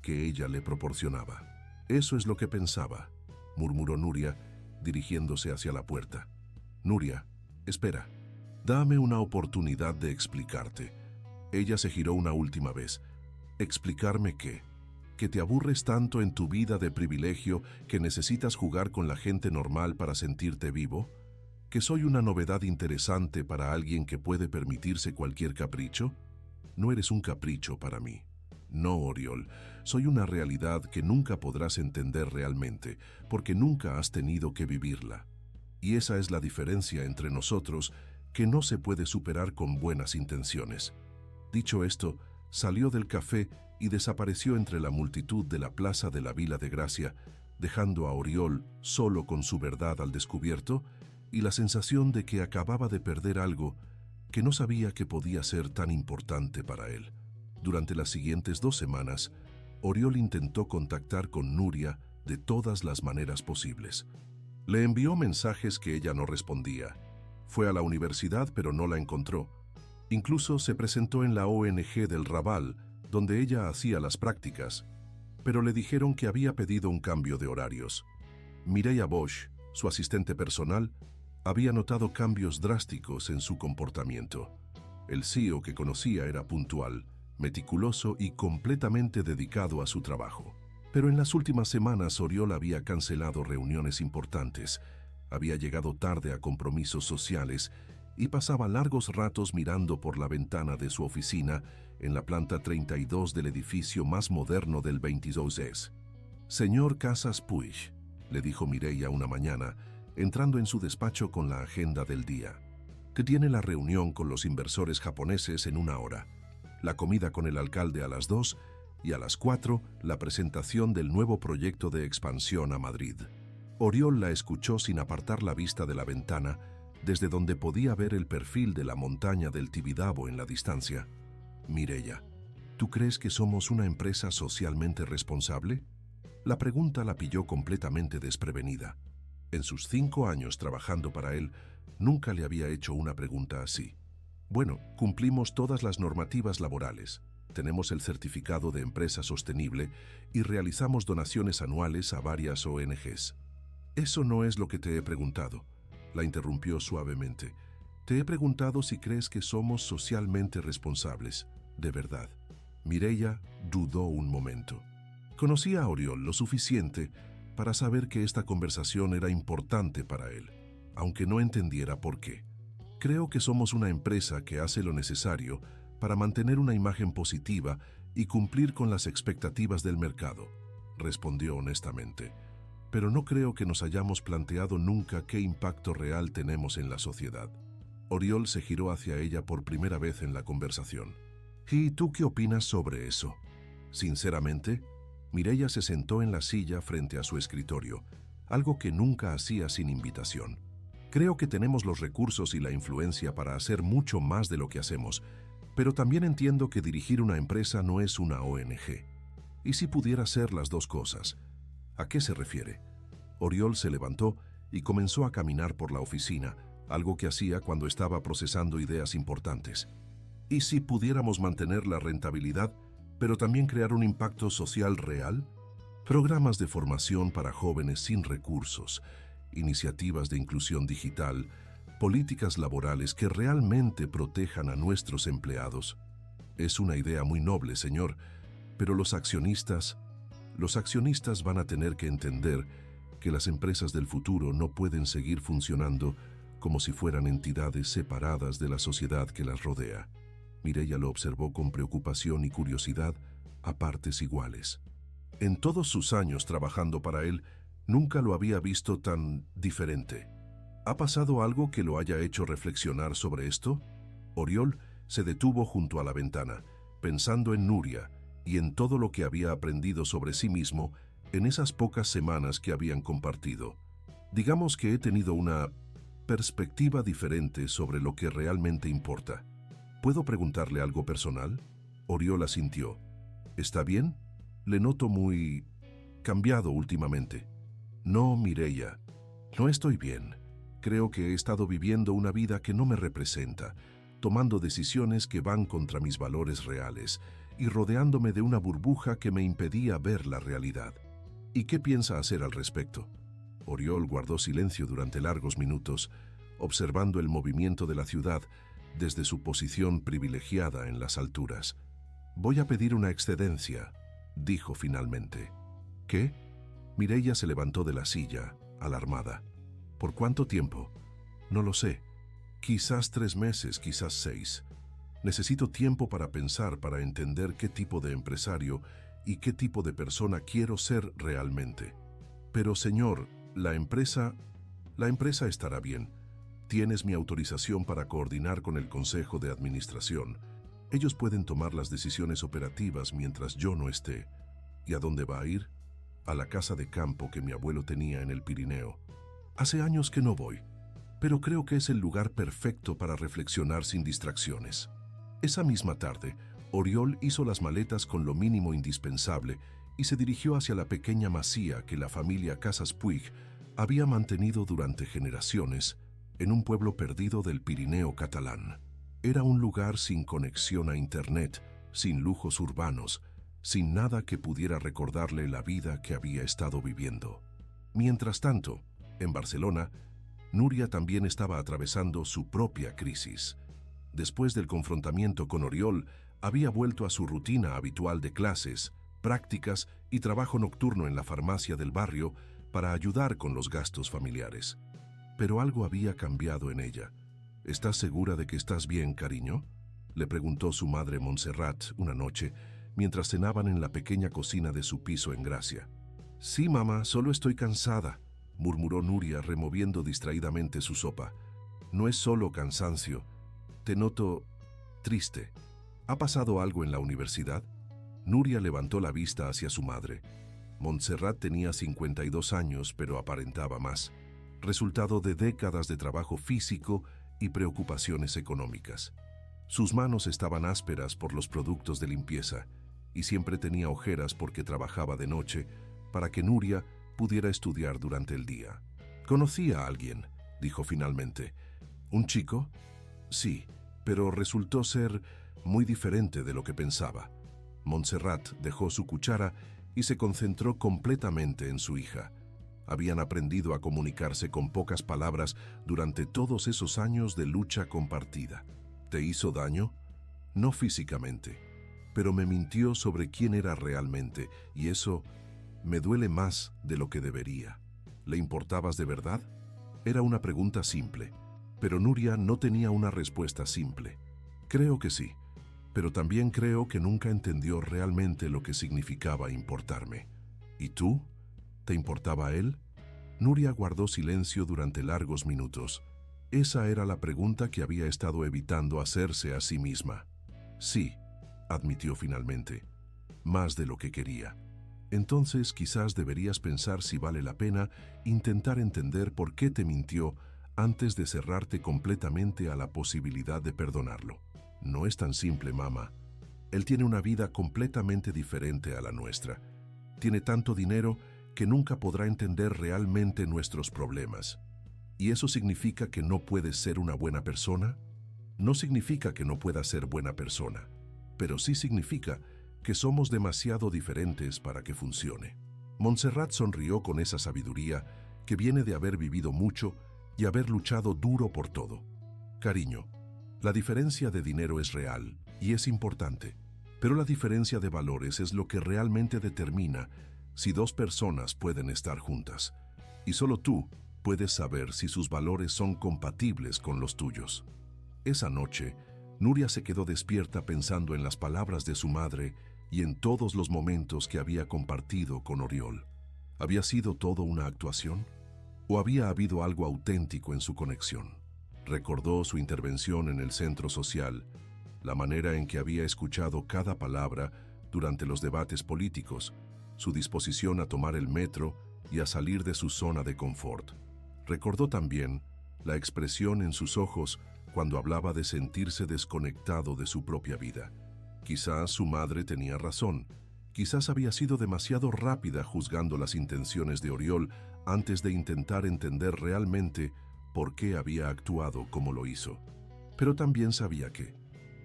que ella le proporcionaba. Eso es lo que pensaba, murmuró Nuria, dirigiéndose hacia la puerta. Nuria, espera. Dame una oportunidad de explicarte. Ella se giró una última vez. ¿Explicarme qué? ¿Que te aburres tanto en tu vida de privilegio que necesitas jugar con la gente normal para sentirte vivo? ¿Que soy una novedad interesante para alguien que puede permitirse cualquier capricho? No eres un capricho para mí. No, Oriol, soy una realidad que nunca podrás entender realmente, porque nunca has tenido que vivirla. Y esa es la diferencia entre nosotros, que no se puede superar con buenas intenciones. Dicho esto, salió del café y desapareció entre la multitud de la plaza de la Vila de Gracia, dejando a Oriol solo con su verdad al descubierto y la sensación de que acababa de perder algo que no sabía que podía ser tan importante para él. Durante las siguientes 2 semanas, Oriol intentó contactar con Nuria de todas las maneras posibles. Le envió mensajes que ella no respondía. Fue a la universidad, pero no la encontró. Incluso se presentó en la ONG del Raval, donde ella hacía las prácticas, pero le dijeron que había pedido un cambio de horarios. Mireia Bosch, su asistente personal, había notado cambios drásticos en su comportamiento. El CEO que conocía era puntual, meticuloso y completamente dedicado a su trabajo. Pero en las últimas semanas Oriol había cancelado reuniones importantes, había llegado tarde a compromisos sociales y pasaba largos ratos mirando por la ventana de su oficina en la planta 32 del edificio más moderno del 22S. «Señor Casas Puig», le dijo Mireia una mañana, entrando en su despacho con la agenda del día, «que tiene la reunión con los inversores japoneses en 1 hora, la comida con el alcalde a las 2 y a las 4 la presentación del nuevo proyecto de expansión a Madrid». Oriol la escuchó sin apartar la vista de la ventana, desde donde podía ver el perfil de la montaña del Tibidabo en la distancia. «Mireia, ¿tú crees que somos una empresa socialmente responsable?». La pregunta la pilló completamente desprevenida. En sus 5 años trabajando para él, nunca le había hecho una pregunta así. «Bueno, cumplimos todas las normativas laborales, tenemos el certificado de empresa sostenible y realizamos donaciones anuales a varias ONGs». «Eso no es lo que te he preguntado», la interrumpió suavemente. «Te he preguntado si crees que somos socialmente responsables, de verdad». Mireia dudó un momento. Conocía a Oriol lo suficiente para saber que esta conversación era importante para él, aunque no entendiera por qué. «Creo que somos una empresa que hace lo necesario para mantener una imagen positiva y cumplir con las expectativas del mercado», respondió honestamente. «Pero no creo que nos hayamos planteado nunca qué impacto real tenemos en la sociedad». Oriol se giró hacia ella por primera vez en la conversación. «¿Y tú qué opinas sobre eso?». Sinceramente, Mireia se sentó en la silla frente a su escritorio, algo que nunca hacía sin invitación. «Creo que tenemos los recursos y la influencia para hacer mucho más de lo que hacemos, pero también entiendo que dirigir una empresa no es una ONG. ¿Y si pudiera ser las dos cosas?». «¿A qué se refiere?». Oriol se levantó y comenzó a caminar por la oficina, algo que hacía cuando estaba procesando ideas importantes. «¿Y si pudiéramos mantener la rentabilidad, pero también crear un impacto social real? Programas de formación para jóvenes sin recursos, iniciativas de inclusión digital, políticas laborales que realmente protejan a nuestros empleados». «Es una idea muy noble, señor, pero los accionistas van a tener que entender que las empresas del futuro no pueden seguir funcionando como si fueran entidades separadas de la sociedad que las rodea». Mireia lo observó con preocupación y curiosidad a partes iguales. En todos sus años trabajando para él, nunca lo había visto tan diferente. ¿Ha pasado algo que lo haya hecho reflexionar sobre esto? Oriol se detuvo junto a la ventana, pensando en Nuria y en todo lo que había aprendido sobre sí mismo en esas pocas semanas que habían compartido. Digamos que he tenido una perspectiva diferente sobre lo que realmente importa. ¿Puedo preguntarle algo personal? Oriol asintió. ¿Está bien? Le noto muy cambiado últimamente. No, Mireia, no estoy bien. Creo que he estado viviendo una vida que no me representa, tomando decisiones que van contra mis valores reales y rodeándome de una burbuja que me impedía ver la realidad. ¿Y qué piensa hacer al respecto? Oriol guardó silencio durante largos minutos, observando el movimiento de la ciudad desde su posición privilegiada en las alturas. Voy a pedir una excedencia, dijo finalmente. ¿Qué? Mireia se levantó de la silla, alarmada. ¿Por cuánto tiempo? No lo sé. Quizás 3 meses, quizás 6. Necesito tiempo para pensar, para entender qué tipo de empresario y qué tipo de persona quiero ser realmente. Pero, señor, la empresa estará bien. Tienes mi autorización para coordinar con el Consejo de Administración. Ellos pueden tomar las decisiones operativas mientras yo no esté. ¿Y a dónde va a ir? A la casa de campo que mi abuelo tenía en el Pirineo. Hace años que no voy, pero creo que es el lugar perfecto para reflexionar sin distracciones. Esa misma tarde, Oriol hizo las maletas con lo mínimo indispensable y se dirigió hacia la pequeña masía que la familia Casas Puig había mantenido durante generaciones en un pueblo perdido del Pirineo catalán. Era un lugar sin conexión a Internet, sin lujos urbanos, sin nada que pudiera recordarle la vida que había estado viviendo. Mientras tanto, en Barcelona, Nuria también estaba atravesando su propia crisis. Después del confrontamiento con Oriol, había vuelto a su rutina habitual de clases, prácticas y trabajo nocturno en la farmacia del barrio para ayudar con los gastos familiares. Pero algo había cambiado en ella. ¿Estás segura de que estás bien, cariño?, le preguntó su madre Montserrat una noche, mientras cenaban en la pequeña cocina de su piso en Gracia. Sí, mamá, solo estoy cansada, murmuró Nuria removiendo distraídamente su sopa. No es solo cansancio. Te noto triste. ¿Ha pasado algo en la universidad? Nuria levantó la vista hacia su madre. Montserrat tenía 52 años, pero aparentaba más, resultado de décadas de trabajo físico y preocupaciones económicas. Sus manos estaban ásperas por los productos de limpieza y siempre tenía ojeras porque trabajaba de noche para que Nuria pudiera estudiar durante el día. «Conocí a alguien», dijo finalmente. «¿Un chico?» «Sí, pero resultó ser muy diferente de lo que pensaba». Montserrat dejó su cuchara y se concentró completamente en su hija. Habían aprendido a comunicarse con pocas palabras durante todos esos años de lucha compartida. ¿Te hizo daño? No físicamente, pero me mintió sobre quién era realmente, y eso me duele más de lo que debería. ¿Le importabas de verdad? Era una pregunta simple, pero Nuria no tenía una respuesta simple. Creo que sí, pero también creo que nunca entendió realmente lo que significaba importarme. ¿Y tú? ¿Te importaba él? Nuria guardó silencio durante largos minutos. Esa era la pregunta que había estado evitando hacerse a sí misma. Sí, admitió finalmente, más de lo que quería. Entonces quizás deberías pensar si vale la pena intentar entender por qué te mintió antes de cerrarte completamente a la posibilidad de perdonarlo. No es tan simple, mamá. Él tiene una vida completamente diferente a la nuestra. Tiene tanto dinero que nunca podrá entender realmente nuestros problemas. ¿Y eso significa que no puedes ser una buena persona? No significa que no puedas ser buena persona, pero sí significa que somos demasiado diferentes para que funcione. Montserrat sonrió con esa sabiduría que viene de haber vivido mucho y haber luchado duro por todo. Cariño, la diferencia de dinero es real y es importante, pero la diferencia de valores es lo que realmente determina si dos personas pueden estar juntas. Y solo tú puedes saber si sus valores son compatibles con los tuyos. Esa noche, Nuria se quedó despierta pensando en las palabras de su madre y en todos los momentos que había compartido con Oriol. ¿Había sido todo una actuación? ¿O había habido algo auténtico en su conexión? Recordó su intervención en el centro social, la manera en que había escuchado cada palabra durante los debates políticos, su disposición a tomar el metro y a salir de su zona de confort. Recordó también la expresión en sus ojos cuando hablaba de sentirse desconectado de su propia vida. Quizás su madre tenía razón. Quizás había sido demasiado rápida juzgando las intenciones de Oriol antes de intentar entender realmente por qué había actuado como lo hizo. Pero también sabía que,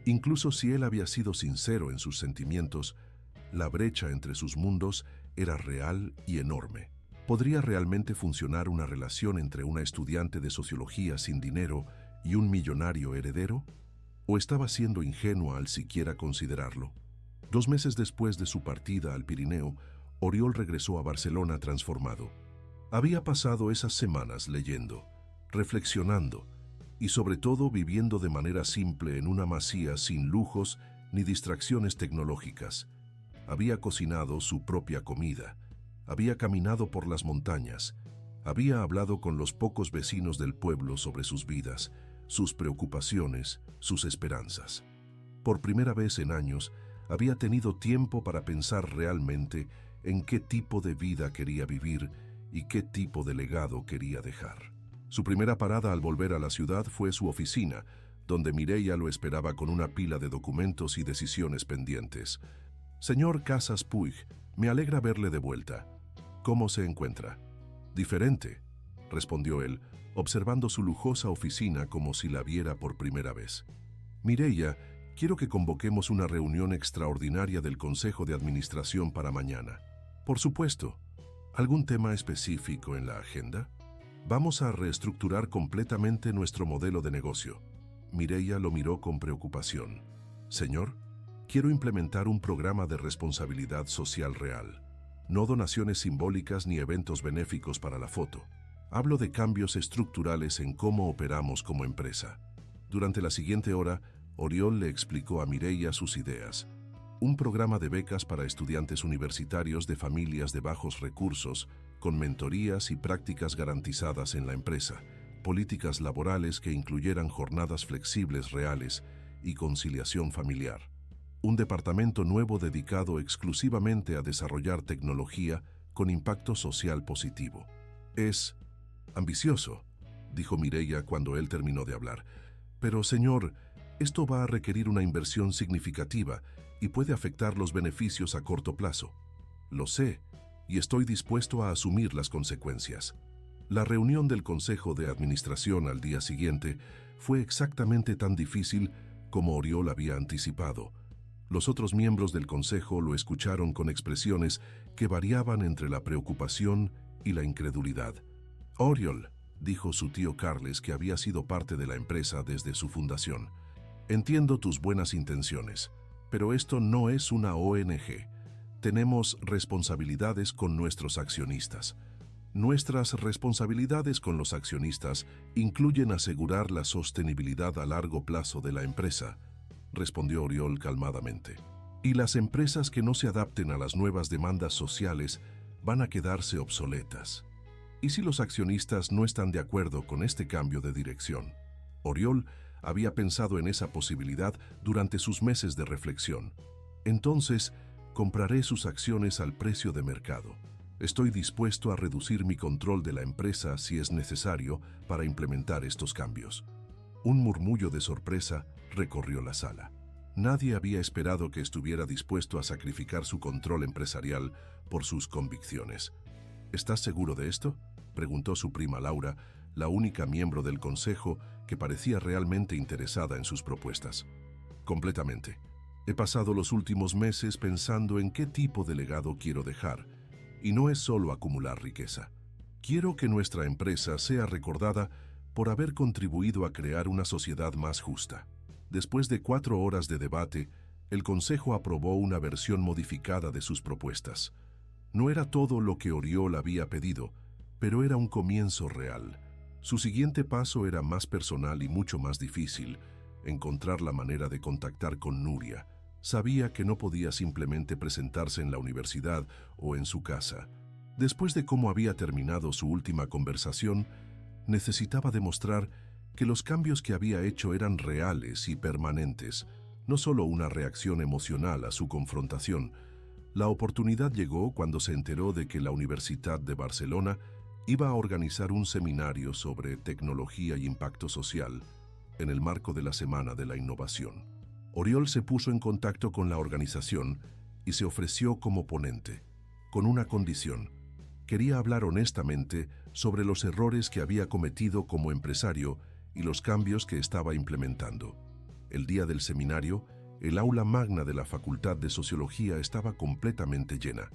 incluso si él había sido sincero en sus sentimientos, la brecha entre sus mundos era real y enorme. ¿Podría realmente funcionar una relación entre una estudiante de sociología sin dinero y un millonario heredero? ¿O estaba siendo ingenua al siquiera considerarlo? 2 meses después de su partida al Pirineo, Oriol regresó a Barcelona transformado. Había pasado esas semanas leyendo, reflexionando y sobre todo viviendo de manera simple en una masía sin lujos ni distracciones tecnológicas. Había cocinado su propia comida, había caminado por las montañas, había hablado con los pocos vecinos del pueblo sobre sus vidas, sus preocupaciones, sus esperanzas. Por primera vez en años, había tenido tiempo para pensar realmente en qué tipo de vida quería vivir y qué tipo de legado quería dejar. Su primera parada al volver a la ciudad fue su oficina, donde Mireia lo esperaba con una pila de documentos y decisiones pendientes. «Señor Casas Puig, me alegra verle de vuelta. ¿Cómo se encuentra?» «Diferente», respondió él, observando su lujosa oficina como si la viera por primera vez. «Mireia, quiero que convoquemos una reunión extraordinaria del Consejo de Administración para mañana». «Por supuesto. ¿Algún tema específico en la agenda?» «Vamos a reestructurar completamente nuestro modelo de negocio». Mireia lo miró con preocupación. «Señor, quiero implementar un programa de responsabilidad social real. No donaciones simbólicas ni eventos benéficos para la foto. Hablo de cambios estructurales en cómo operamos como empresa». Durante la siguiente hora, Oriol le explicó a Mireia sus ideas. Un programa de becas para estudiantes universitarios de familias de bajos recursos, con mentorías y prácticas garantizadas en la empresa, políticas laborales que incluyeran jornadas flexibles reales y conciliación familiar. Un departamento nuevo dedicado exclusivamente a desarrollar tecnología con impacto social positivo. «Es ambicioso», dijo Mireia cuando él terminó de hablar. «Pero, señor, esto va a requerir una inversión significativa y puede afectar los beneficios a corto plazo». «Lo sé, y estoy dispuesto a asumir las consecuencias». La reunión del Consejo de Administración al día siguiente fue exactamente tan difícil como Oriol había anticipado. Los otros miembros del Consejo lo escucharon con expresiones que variaban entre la preocupación y la incredulidad. «Oriol», dijo su tío Carles, que había sido parte de la empresa desde su fundación, «entiendo tus buenas intenciones, pero esto no es una ONG. Tenemos responsabilidades con nuestros accionistas. Nuestras responsabilidades con los accionistas incluyen asegurar la sostenibilidad a largo plazo de la empresa», respondió Oriol calmadamente. «Y las empresas que no se adapten a las nuevas demandas sociales van a quedarse obsoletas. ¿Y si los accionistas no están de acuerdo con este cambio de dirección?» Oriol había pensado en esa posibilidad durante sus meses de reflexión. «Entonces, compraré sus acciones al precio de mercado. Estoy dispuesto a reducir mi control de la empresa si es necesario para implementar estos cambios». Un murmullo de sorpresa recorrió la sala. Nadie había esperado que estuviera dispuesto a sacrificar su control empresarial por sus convicciones. «¿Estás seguro de esto?», preguntó su prima Laura, la única miembro del consejo que parecía realmente interesada en sus propuestas. «Completamente. He pasado los últimos meses pensando en qué tipo de legado quiero dejar, y no es solo acumular riqueza. Quiero que nuestra empresa sea recordada por haber contribuido a crear una sociedad más justa». Después de 4 horas de debate, el Consejo aprobó una versión modificada de sus propuestas. No era todo lo que Oriol había pedido, pero era un comienzo real. Su siguiente paso era más personal y mucho más difícil: encontrar la manera de contactar con Nuria. Sabía que no podía simplemente presentarse en la universidad o en su casa. Después de cómo había terminado su última conversación, necesitaba demostrar que los cambios que había hecho eran reales y permanentes, no solo una reacción emocional a su confrontación. La oportunidad llegó cuando se enteró de que la Universitat de Barcelona iba a organizar un seminario sobre tecnología y impacto social en el marco de la Semana de la Innovación. Oriol se puso en contacto con la organización y se ofreció como ponente, con una condición. Quería hablar honestamente sobre los errores que había cometido como empresario y los cambios que estaba implementando. El día del seminario, el aula magna de la Facultad de Sociología estaba completamente llena.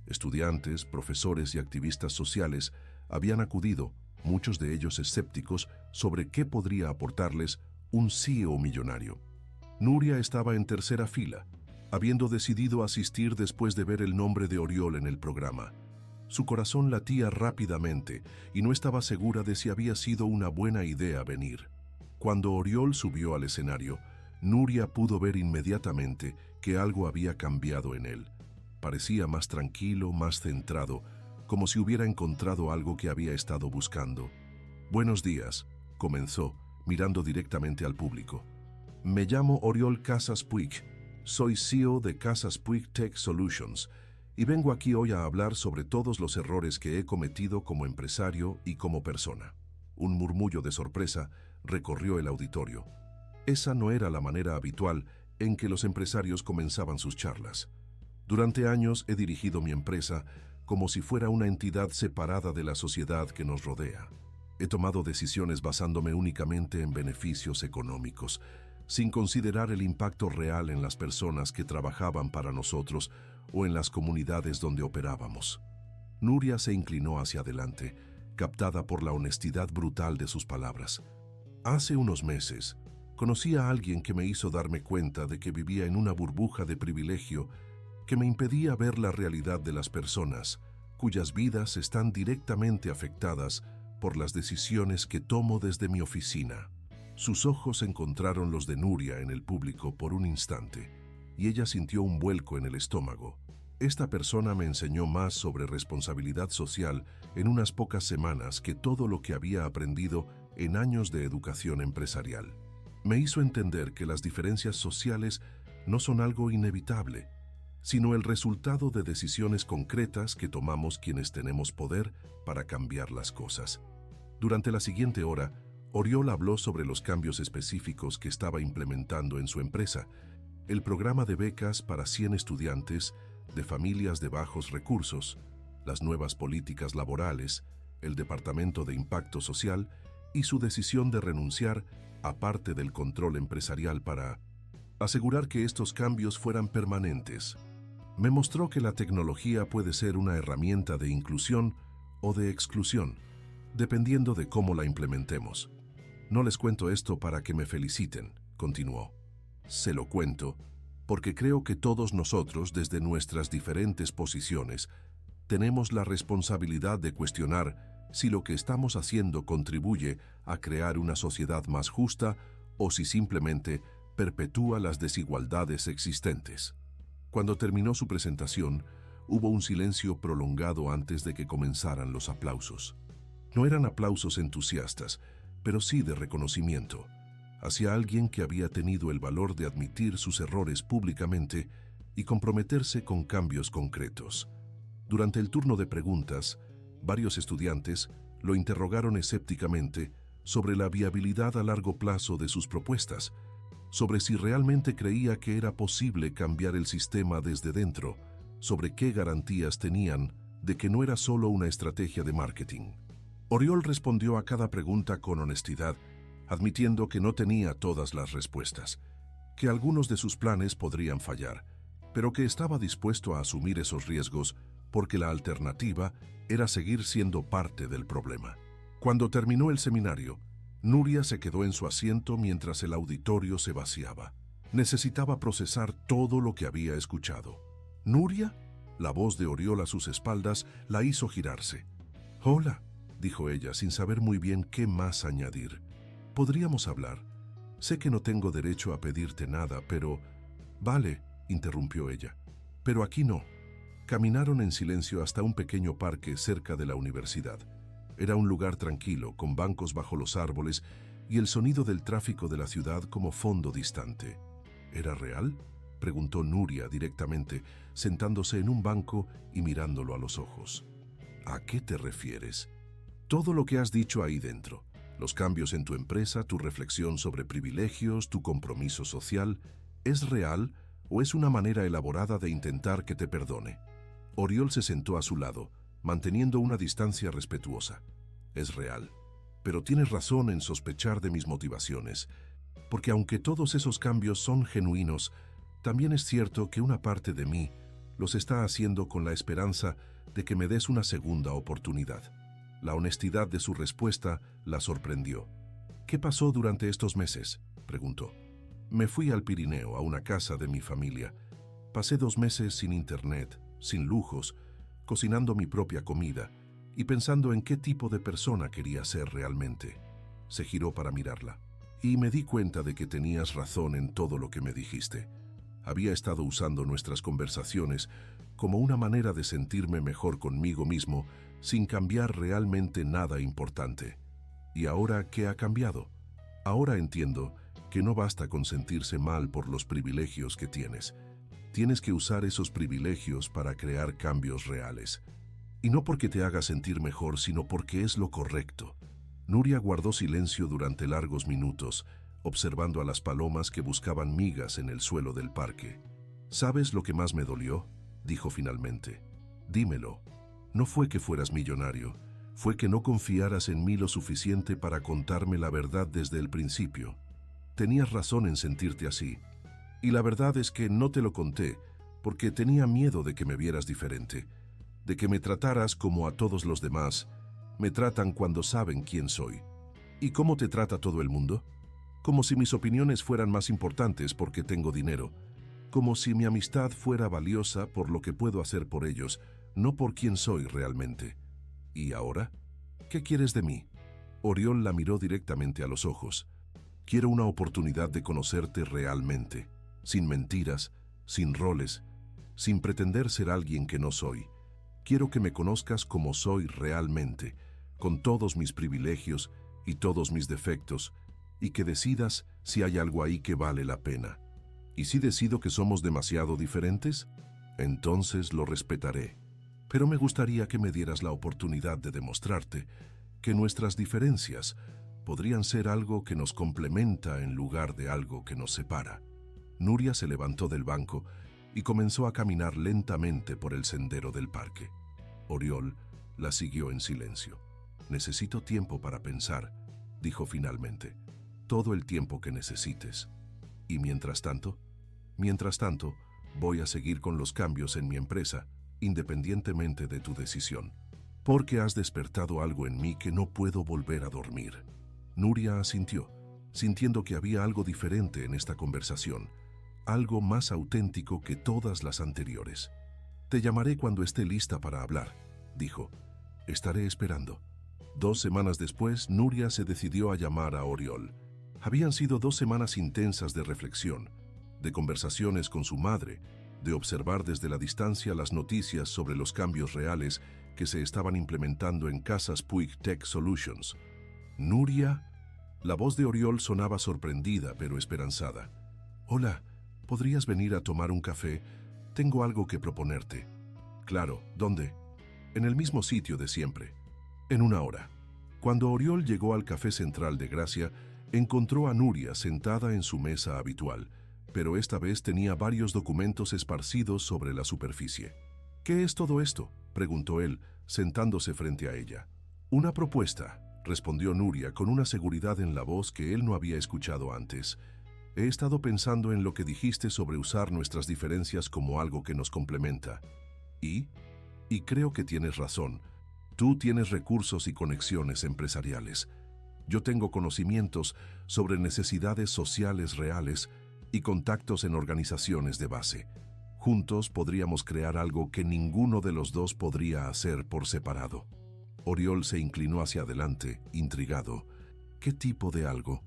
Estudiantes, profesores y activistas sociales habían acudido, muchos de ellos escépticos, sobre qué podría aportarles un CEO millonario. Nuria estaba en tercera fila, habiendo decidido asistir después de ver el nombre de Oriol en el programa. Su corazón latía rápidamente y no estaba segura de si había sido una buena idea venir. Cuando Oriol subió al escenario, Nuria pudo ver inmediatamente que algo había cambiado en él. Parecía más tranquilo, más centrado, como si hubiera encontrado algo que había estado buscando. «Buenos días», comenzó, mirando directamente al público. «Me llamo Oriol Casas Puig, soy CEO de Casas Puig Tech Solutions y vengo aquí hoy a hablar sobre todos los errores que he cometido como empresario y como persona». Un murmullo de sorpresa recorrió el auditorio. Esa no era la manera habitual en que los empresarios comenzaban sus charlas. Durante años he dirigido mi empresa como si fuera una entidad separada de la sociedad que nos rodea. He tomado decisiones basándome únicamente en beneficios económicos, sin considerar el impacto real en las personas que trabajaban para nosotros o en las comunidades donde operábamos. Nuria se inclinó hacia adelante, captada por la honestidad brutal de sus palabras. Hace unos meses, conocí a alguien que me hizo darme cuenta de que vivía en una burbuja de privilegio que me impedía ver la realidad de las personas, cuyas vidas están directamente afectadas por las decisiones que tomo desde mi oficina. Sus ojos encontraron los de Nuria en el público por un instante, y ella sintió un vuelco en el estómago. Esta persona me enseñó más sobre responsabilidad social en unas pocas semanas que todo lo que había aprendido en años de educación empresarial. Me hizo entender que las diferencias sociales no son algo inevitable, sino el resultado de decisiones concretas que tomamos quienes tenemos poder para cambiar las cosas. Durante la siguiente hora, Oriol habló sobre los cambios específicos que estaba implementando en su empresa, el programa de becas para 100 estudiantes de familias de bajos recursos, las nuevas políticas laborales, el Departamento de Impacto Social y su decisión de renunciar a parte del control empresarial para asegurar que estos cambios fueran permanentes. Me mostró que la tecnología puede ser una herramienta de inclusión o de exclusión, dependiendo de cómo la implementemos. No les cuento esto para que me feliciten, continuó. Se lo cuento porque creo que todos nosotros, desde nuestras diferentes posiciones, tenemos la responsabilidad de cuestionar si lo que estamos haciendo contribuye a crear una sociedad más justa o si simplemente perpetúa las desigualdades existentes. Cuando terminó su presentación, hubo un silencio prolongado antes de que comenzaran los aplausos. No eran aplausos entusiastas, pero sí de reconocimiento, hacia alguien que había tenido el valor de admitir sus errores públicamente y comprometerse con cambios concretos. Durante el turno de preguntas, varios estudiantes lo interrogaron escépticamente sobre la viabilidad a largo plazo de sus propuestas, sobre si realmente creía que era posible cambiar el sistema desde dentro, sobre qué garantías tenían de que no era solo una estrategia de marketing. Oriol respondió a cada pregunta con honestidad, admitiendo que no tenía todas las respuestas, que algunos de sus planes podrían fallar, pero que estaba dispuesto a asumir esos riesgos porque la alternativa era seguir siendo parte del problema. Cuando terminó el seminario, Nuria se quedó en su asiento mientras el auditorio se vaciaba. Necesitaba procesar todo lo que había escuchado. ¿Nuria? La voz de Oriol a sus espaldas la hizo girarse. «Hola», dijo ella, sin saber muy bien qué más añadir. «¿Podríamos hablar? Sé que no tengo derecho a pedirte nada, pero...» «Vale», interrumpió ella, «pero aquí no». Caminaron en silencio hasta un pequeño parque cerca de la universidad. Era un lugar tranquilo, con bancos bajo los árboles y el sonido del tráfico de la ciudad como fondo distante. ¿Era real?, preguntó Nuria directamente, sentándose en un banco y mirándolo a los ojos. ¿A qué te refieres? Todo lo que has dicho ahí dentro. Los cambios en tu empresa, tu reflexión sobre privilegios, tu compromiso social, ¿es real o es una manera elaborada de intentar que te perdone? Oriol se sentó a su lado, manteniendo una distancia respetuosa. Es real, pero tienes razón en sospechar de mis motivaciones, porque aunque todos esos cambios son genuinos, también es cierto que una parte de mí los está haciendo con la esperanza de que me des una segunda oportunidad. La honestidad de su respuesta la sorprendió. ¿Qué pasó durante estos meses?, preguntó. Me fui al Pirineo, a una casa de mi familia. Pasé 2 meses sin internet, sin lujos, cocinando mi propia comida y pensando en qué tipo de persona quería ser realmente. Se giró para mirarla. Y me di cuenta de que tenías razón en todo lo que me dijiste. Había estado usando nuestras conversaciones como una manera de sentirme mejor conmigo mismo sin cambiar realmente nada importante. ¿Y ahora qué ha cambiado? Ahora entiendo que no basta con sentirse mal por los privilegios que tienes. Tienes que usar esos privilegios para crear cambios reales. Y no porque te haga sentir mejor, sino porque es lo correcto. Nuria guardó silencio durante largos minutos, observando a las palomas que buscaban migas en el suelo del parque. ¿Sabes lo que más me dolió?, dijo finalmente. Dímelo. No fue que fueras millonario, fue que no confiaras en mí lo suficiente para contarme la verdad desde el principio. Tenías razón en sentirte así, y la verdad es que no te lo conté porque tenía miedo de que me vieras diferente, de que me trataras como a todos los demás me tratan cuando saben quién soy. ¿Y cómo te trata todo el mundo? Como si mis opiniones fueran más importantes porque tengo dinero, como si mi amistad fuera valiosa por lo que puedo hacer por ellos, no por quién soy realmente. ¿Y ahora? ¿Qué quieres de mí? Oriol la miró directamente a los ojos. Quiero una oportunidad de conocerte realmente, sin mentiras, sin roles, sin pretender ser alguien que no soy. Quiero que me conozcas como soy realmente, con todos mis privilegios y todos mis defectos, y que decidas si hay algo ahí que vale la pena. ¿Y si decido que somos demasiado diferentes? Entonces lo respetaré. Pero me gustaría que me dieras la oportunidad de demostrarte que nuestras diferencias podrían ser algo que nos complementa en lugar de algo que nos separa. Nuria se levantó del banco y comenzó a caminar lentamente por el sendero del parque. Oriol la siguió en silencio. Necesito tiempo para pensar, dijo finalmente. Todo el tiempo que necesites. ¿Y mientras tanto? Mientras tanto, voy a seguir con los cambios en mi empresa, independientemente de tu decisión. Porque has despertado algo en mí que no puedo volver a dormir. Nuria asintió, sintiendo que había algo diferente en esta conversación, algo más auténtico que todas las anteriores. Te llamaré cuando esté lista para hablar, dijo. Estaré esperando. 2 semanas después, Nuria se decidió a llamar a Oriol. Habían sido 2 semanas intensas de reflexión, de conversaciones con su madre, de observar desde la distancia las noticias sobre los cambios reales que se estaban implementando en Casas Puig Tech Solutions. ¿Nuria? La voz de Oriol sonaba sorprendida pero esperanzada. Hola, ¿podrías venir a tomar un café? Tengo algo que proponerte. Claro, ¿dónde? En el mismo sitio de siempre. En 1 hora. Cuando Oriol llegó al Café Central de Gracia, encontró a Nuria sentada en su mesa habitual, pero esta vez tenía varios documentos esparcidos sobre la superficie. ¿Qué es todo esto?, preguntó él, sentándose frente a ella. Una propuesta, respondió Nuria con una seguridad en la voz que él no había escuchado antes. He estado pensando en lo que dijiste sobre usar nuestras diferencias como algo que nos complementa. Y creo que tienes razón. Tú tienes recursos y conexiones empresariales. Yo tengo conocimientos sobre necesidades sociales reales y contactos en organizaciones de base. Juntos podríamos crear algo que ninguno de los dos podría hacer por separado. Oriol se inclinó hacia adelante, intrigado. ¿Qué tipo de algo?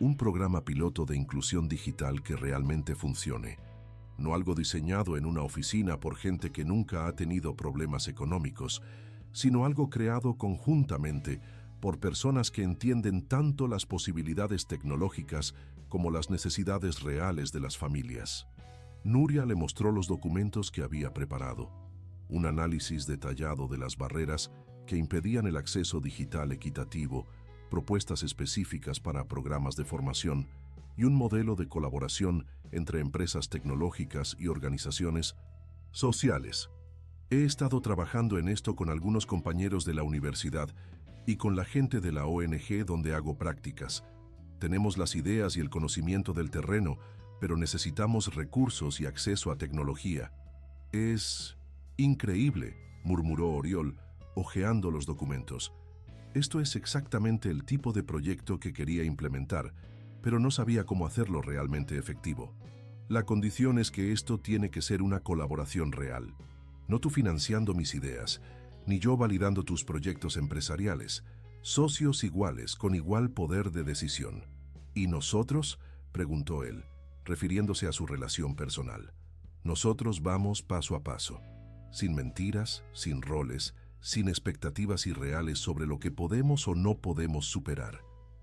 Un programa piloto de inclusión digital que realmente funcione. No algo diseñado en una oficina por gente que nunca ha tenido problemas económicos, sino algo creado conjuntamente por personas que entienden tanto las posibilidades tecnológicas como las necesidades reales de las familias. Nuria le mostró los documentos que había preparado, un análisis detallado de las barreras que impedían el acceso digital equitativo, propuestas específicas para programas de formación y un modelo de colaboración entre empresas tecnológicas y organizaciones sociales. He estado trabajando en esto con algunos compañeros de la universidad y con la gente de la ONG donde hago prácticas. Tenemos las ideas y el conocimiento del terreno, pero necesitamos recursos y acceso a tecnología. Es increíble, murmuró Oriol, hojeando los documentos. Esto es exactamente el tipo de proyecto que quería implementar, pero no sabía cómo hacerlo realmente efectivo. La condición es que esto tiene que ser una colaboración real. No tú financiando mis ideas, ni yo validando tus proyectos empresariales. Socios iguales, con igual poder de decisión. ¿Y nosotros?, preguntó él, refiriéndose a su relación personal. Nosotros vamos paso a paso, sin mentiras, sin roles, sin expectativas irreales sobre lo que podemos o no podemos superar.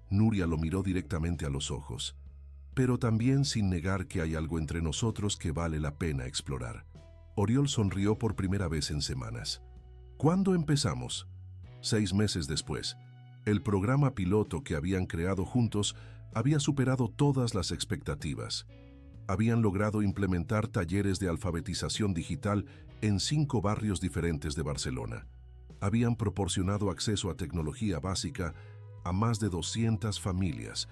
Nuria lo miró directamente a los ojos, pero también sin negar que hay algo entre nosotros que vale la pena explorar. Oriol sonrió por primera vez en semanas. ¿Cuándo empezamos? 6 meses después. El programa piloto que habían creado juntos había superado todas las expectativas. Habían logrado implementar talleres de alfabetización digital en 5 barrios diferentes de Barcelona. Habían proporcionado acceso a tecnología básica a más de 200 familias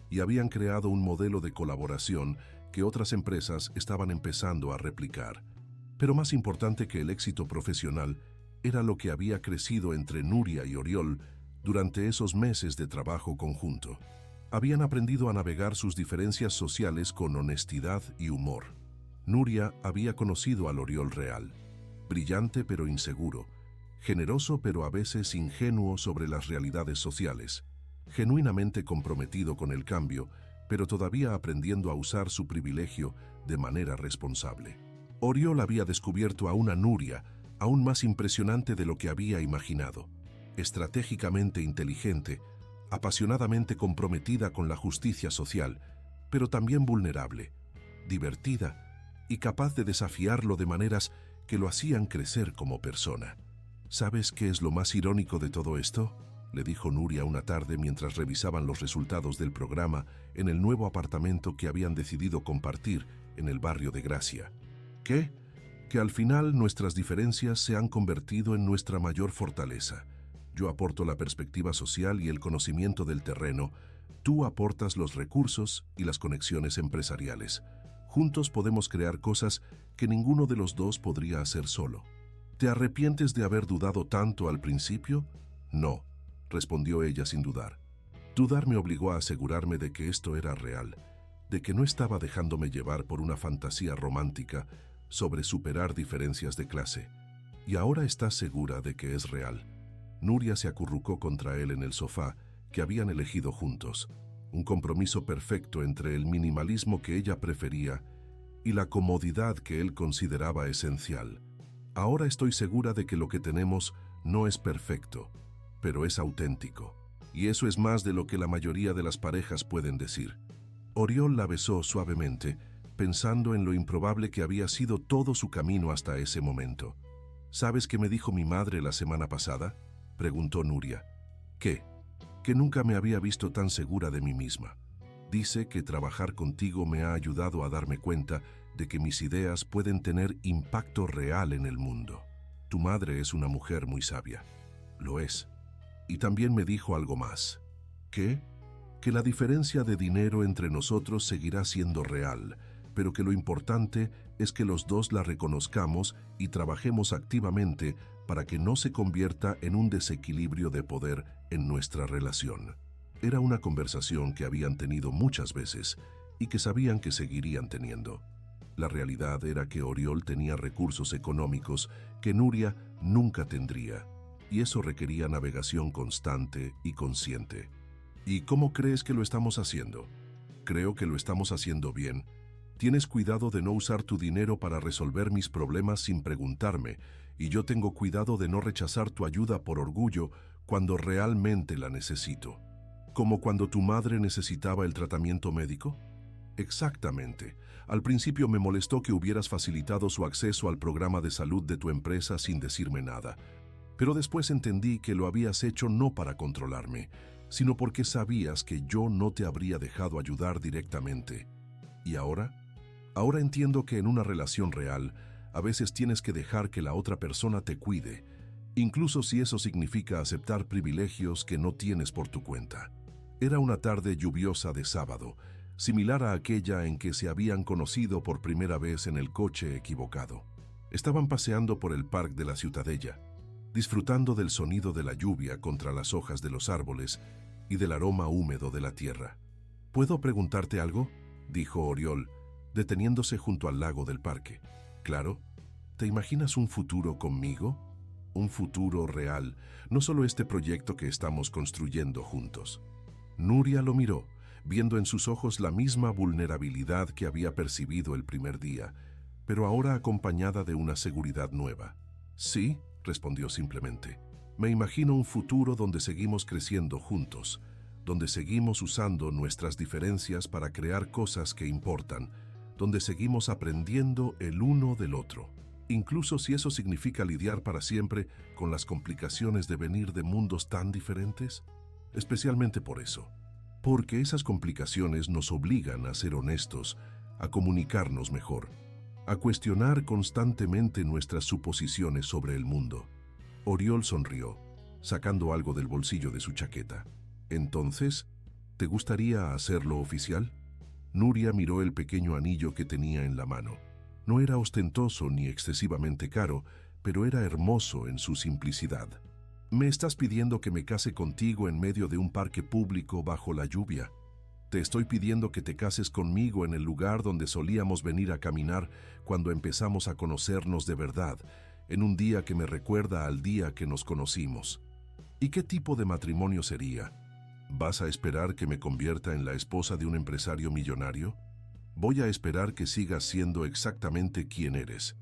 y habían creado un modelo de colaboración que otras empresas estaban empezando a replicar. Pero más importante que el éxito profesional era lo que había crecido entre Nuria y Oriol durante esos meses de trabajo conjunto. Habían aprendido a navegar sus diferencias sociales con honestidad y humor. Nuria había conocido al Oriol real, brillante pero inseguro, generoso pero a veces ingenuo sobre las realidades sociales, genuinamente comprometido con el cambio, pero todavía aprendiendo a usar su privilegio de manera responsable. Oriol había descubierto a una Nuria aún más impresionante de lo que había imaginado, estratégicamente inteligente, apasionadamente comprometida con la justicia social, pero también vulnerable, divertida y capaz de desafiarlo de maneras que lo hacían crecer como persona. ¿Sabes qué es lo más irónico de todo esto?, le dijo Nuria una tarde mientras revisaban los resultados del programa en el nuevo apartamento que habían decidido compartir en el barrio de Gracia. ¿Qué? Que al final nuestras diferencias se han convertido en nuestra mayor fortaleza. Yo aporto la perspectiva social y el conocimiento del terreno, tú aportas los recursos y las conexiones empresariales. Juntos podemos crear cosas que ninguno de los dos podría hacer solo. ¿Te arrepientes de haber dudado tanto al principio? No, respondió ella sin dudar. Dudar me obligó a asegurarme de que esto era real, de que no estaba dejándome llevar por una fantasía romántica sobre superar diferencias de clase. Y ahora estás segura de que es real. Nuria se acurrucó contra él en el sofá que habían elegido juntos, un compromiso perfecto entre el minimalismo que ella prefería y la comodidad que él consideraba esencial. Ahora estoy segura de que lo que tenemos no es perfecto, pero es auténtico, y eso es más de lo que la mayoría de las parejas pueden decir. Oriol la besó suavemente, pensando en lo improbable que había sido todo su camino hasta ese momento. ¿Sabes qué me dijo mi madre la semana pasada?, preguntó Nuria. ¿Qué? Que nunca me había visto tan segura de mí misma. Dice que trabajar contigo me ha ayudado a darme cuenta de que mis ideas pueden tener impacto real en el mundo. Tu madre es una mujer muy sabia. Lo es. Y también me dijo algo más. ¿Qué? Que la diferencia de dinero entre nosotros seguirá siendo real, pero que lo importante es que los dos la reconozcamos y trabajemos activamente para que no se convierta en un desequilibrio de poder en nuestra relación. Era una conversación que habían tenido muchas veces y que sabían que seguirían teniendo. La realidad era que Oriol tenía recursos económicos que Nuria nunca tendría, y eso requería navegación constante y consciente. ¿Y cómo crees que lo estamos haciendo? Creo que lo estamos haciendo bien. Tienes cuidado de no usar tu dinero para resolver mis problemas sin preguntarme, y yo tengo cuidado de no rechazar tu ayuda por orgullo cuando realmente la necesito. ¿Como cuando tu madre necesitaba el tratamiento médico? Exactamente. Al principio me molestó que hubieras facilitado su acceso al programa de salud de tu empresa sin decirme nada. Pero después entendí que lo habías hecho no para controlarme, sino porque sabías que yo no te habría dejado ayudar directamente. ¿Y ahora? Ahora entiendo que en una relación real, a veces tienes que dejar que la otra persona te cuide, incluso si eso significa aceptar privilegios que no tienes por tu cuenta. Era una tarde lluviosa de sábado, similar a aquella en que se habían conocido por primera vez en el coche equivocado. Estaban paseando por el parque de la Ciutadella, disfrutando del sonido de la lluvia contra las hojas de los árboles y del aroma húmedo de la tierra. ¿Puedo preguntarte algo?, dijo Oriol, deteniéndose junto al lago del parque. Claro. ¿Te imaginas un futuro conmigo? Un futuro real, no solo este proyecto que estamos construyendo juntos. Nuria lo miró, viendo en sus ojos la misma vulnerabilidad que había percibido el primer día, pero ahora acompañada de una seguridad nueva. Sí, respondió simplemente. Me imagino un futuro donde seguimos creciendo juntos, donde seguimos usando nuestras diferencias para crear cosas que importan, donde seguimos aprendiendo el uno del otro, incluso si eso significa lidiar para siempre con las complicaciones de venir de mundos tan diferentes. Especialmente por eso, porque esas complicaciones nos obligan a ser honestos, a comunicarnos mejor, a cuestionar constantemente nuestras suposiciones sobre el mundo. Oriol sonrió, sacando algo del bolsillo de su chaqueta. Entonces, ¿te gustaría hacerlo oficial? Nuria miró el pequeño anillo que tenía en la mano. No era ostentoso ni excesivamente caro, pero era hermoso en su simplicidad. ¿Me estás pidiendo que me case contigo en medio de un parque público bajo la lluvia? Te estoy pidiendo que te cases conmigo en el lugar donde solíamos venir a caminar cuando empezamos a conocernos de verdad, en un día que me recuerda al día que nos conocimos. ¿Y qué tipo de matrimonio sería? ¿Vas a esperar que me convierta en la esposa de un empresario millonario? Voy a esperar que sigas siendo exactamente quien eres,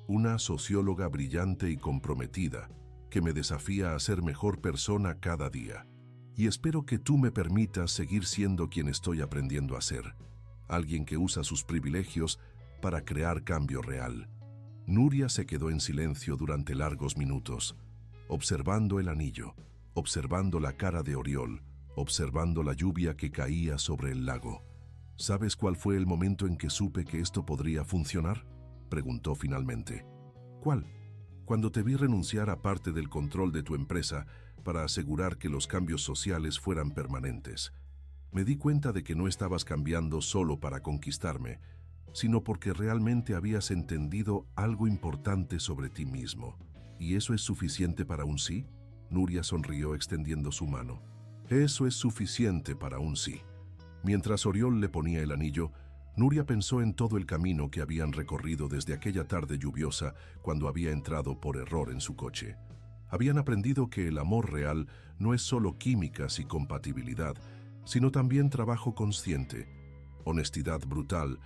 una socióloga brillante y comprometida, que me desafía a ser mejor persona cada día. Y espero que tú me permitas seguir siendo quien estoy aprendiendo a ser, alguien que usa sus privilegios para crear cambio real. Nuria se quedó en silencio durante largos minutos, observando el anillo, observando la cara de Oriol, observando la lluvia que caía sobre el lago. ¿Sabes cuál fue el momento en que supe que esto podría funcionar?, preguntó finalmente. ¿Cuál? Cuando te vi renunciar a parte del control de tu empresa para asegurar que los cambios sociales fueran permanentes. Me di cuenta de que no estabas cambiando solo para conquistarme, sino porque realmente habías entendido algo importante sobre ti mismo. ¿Y eso es suficiente para un sí? Nuria sonrió extendiendo su mano. Eso es suficiente para un sí. Mientras Oriol le ponía el anillo, Nuria pensó en todo el camino que habían recorrido desde aquella tarde lluviosa cuando había entrado por error en su coche. Habían aprendido que el amor real no es solo químicas y compatibilidad, sino también trabajo consciente, honestidad brutal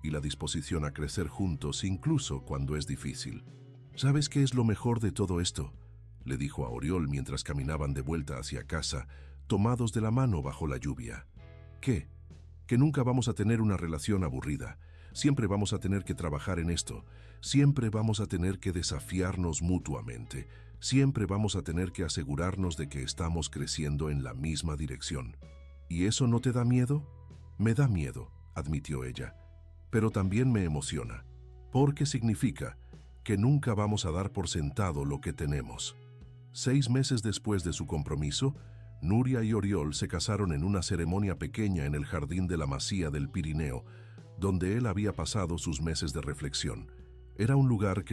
y la disposición a crecer juntos incluso cuando es difícil. ¿Sabes qué es lo mejor de todo esto?, le dijo a Oriol mientras caminaban de vuelta hacia casa, tomados de la mano bajo la lluvia. ¿Qué? Que nunca vamos a tener una relación aburrida. Siempre vamos a tener que trabajar en esto. Siempre vamos a tener que desafiarnos mutuamente. Siempre vamos a tener que asegurarnos de que estamos creciendo en la misma dirección. ¿Y eso no te da miedo? Me da miedo, admitió ella. Pero también me emociona, porque significa que nunca vamos a dar por sentado lo que tenemos. 6 meses después de su compromiso, Nuria y Oriol se casaron en una ceremonia pequeña en el jardín de la Masía del Pirineo, donde él había pasado sus meses de reflexión. Era un lugar que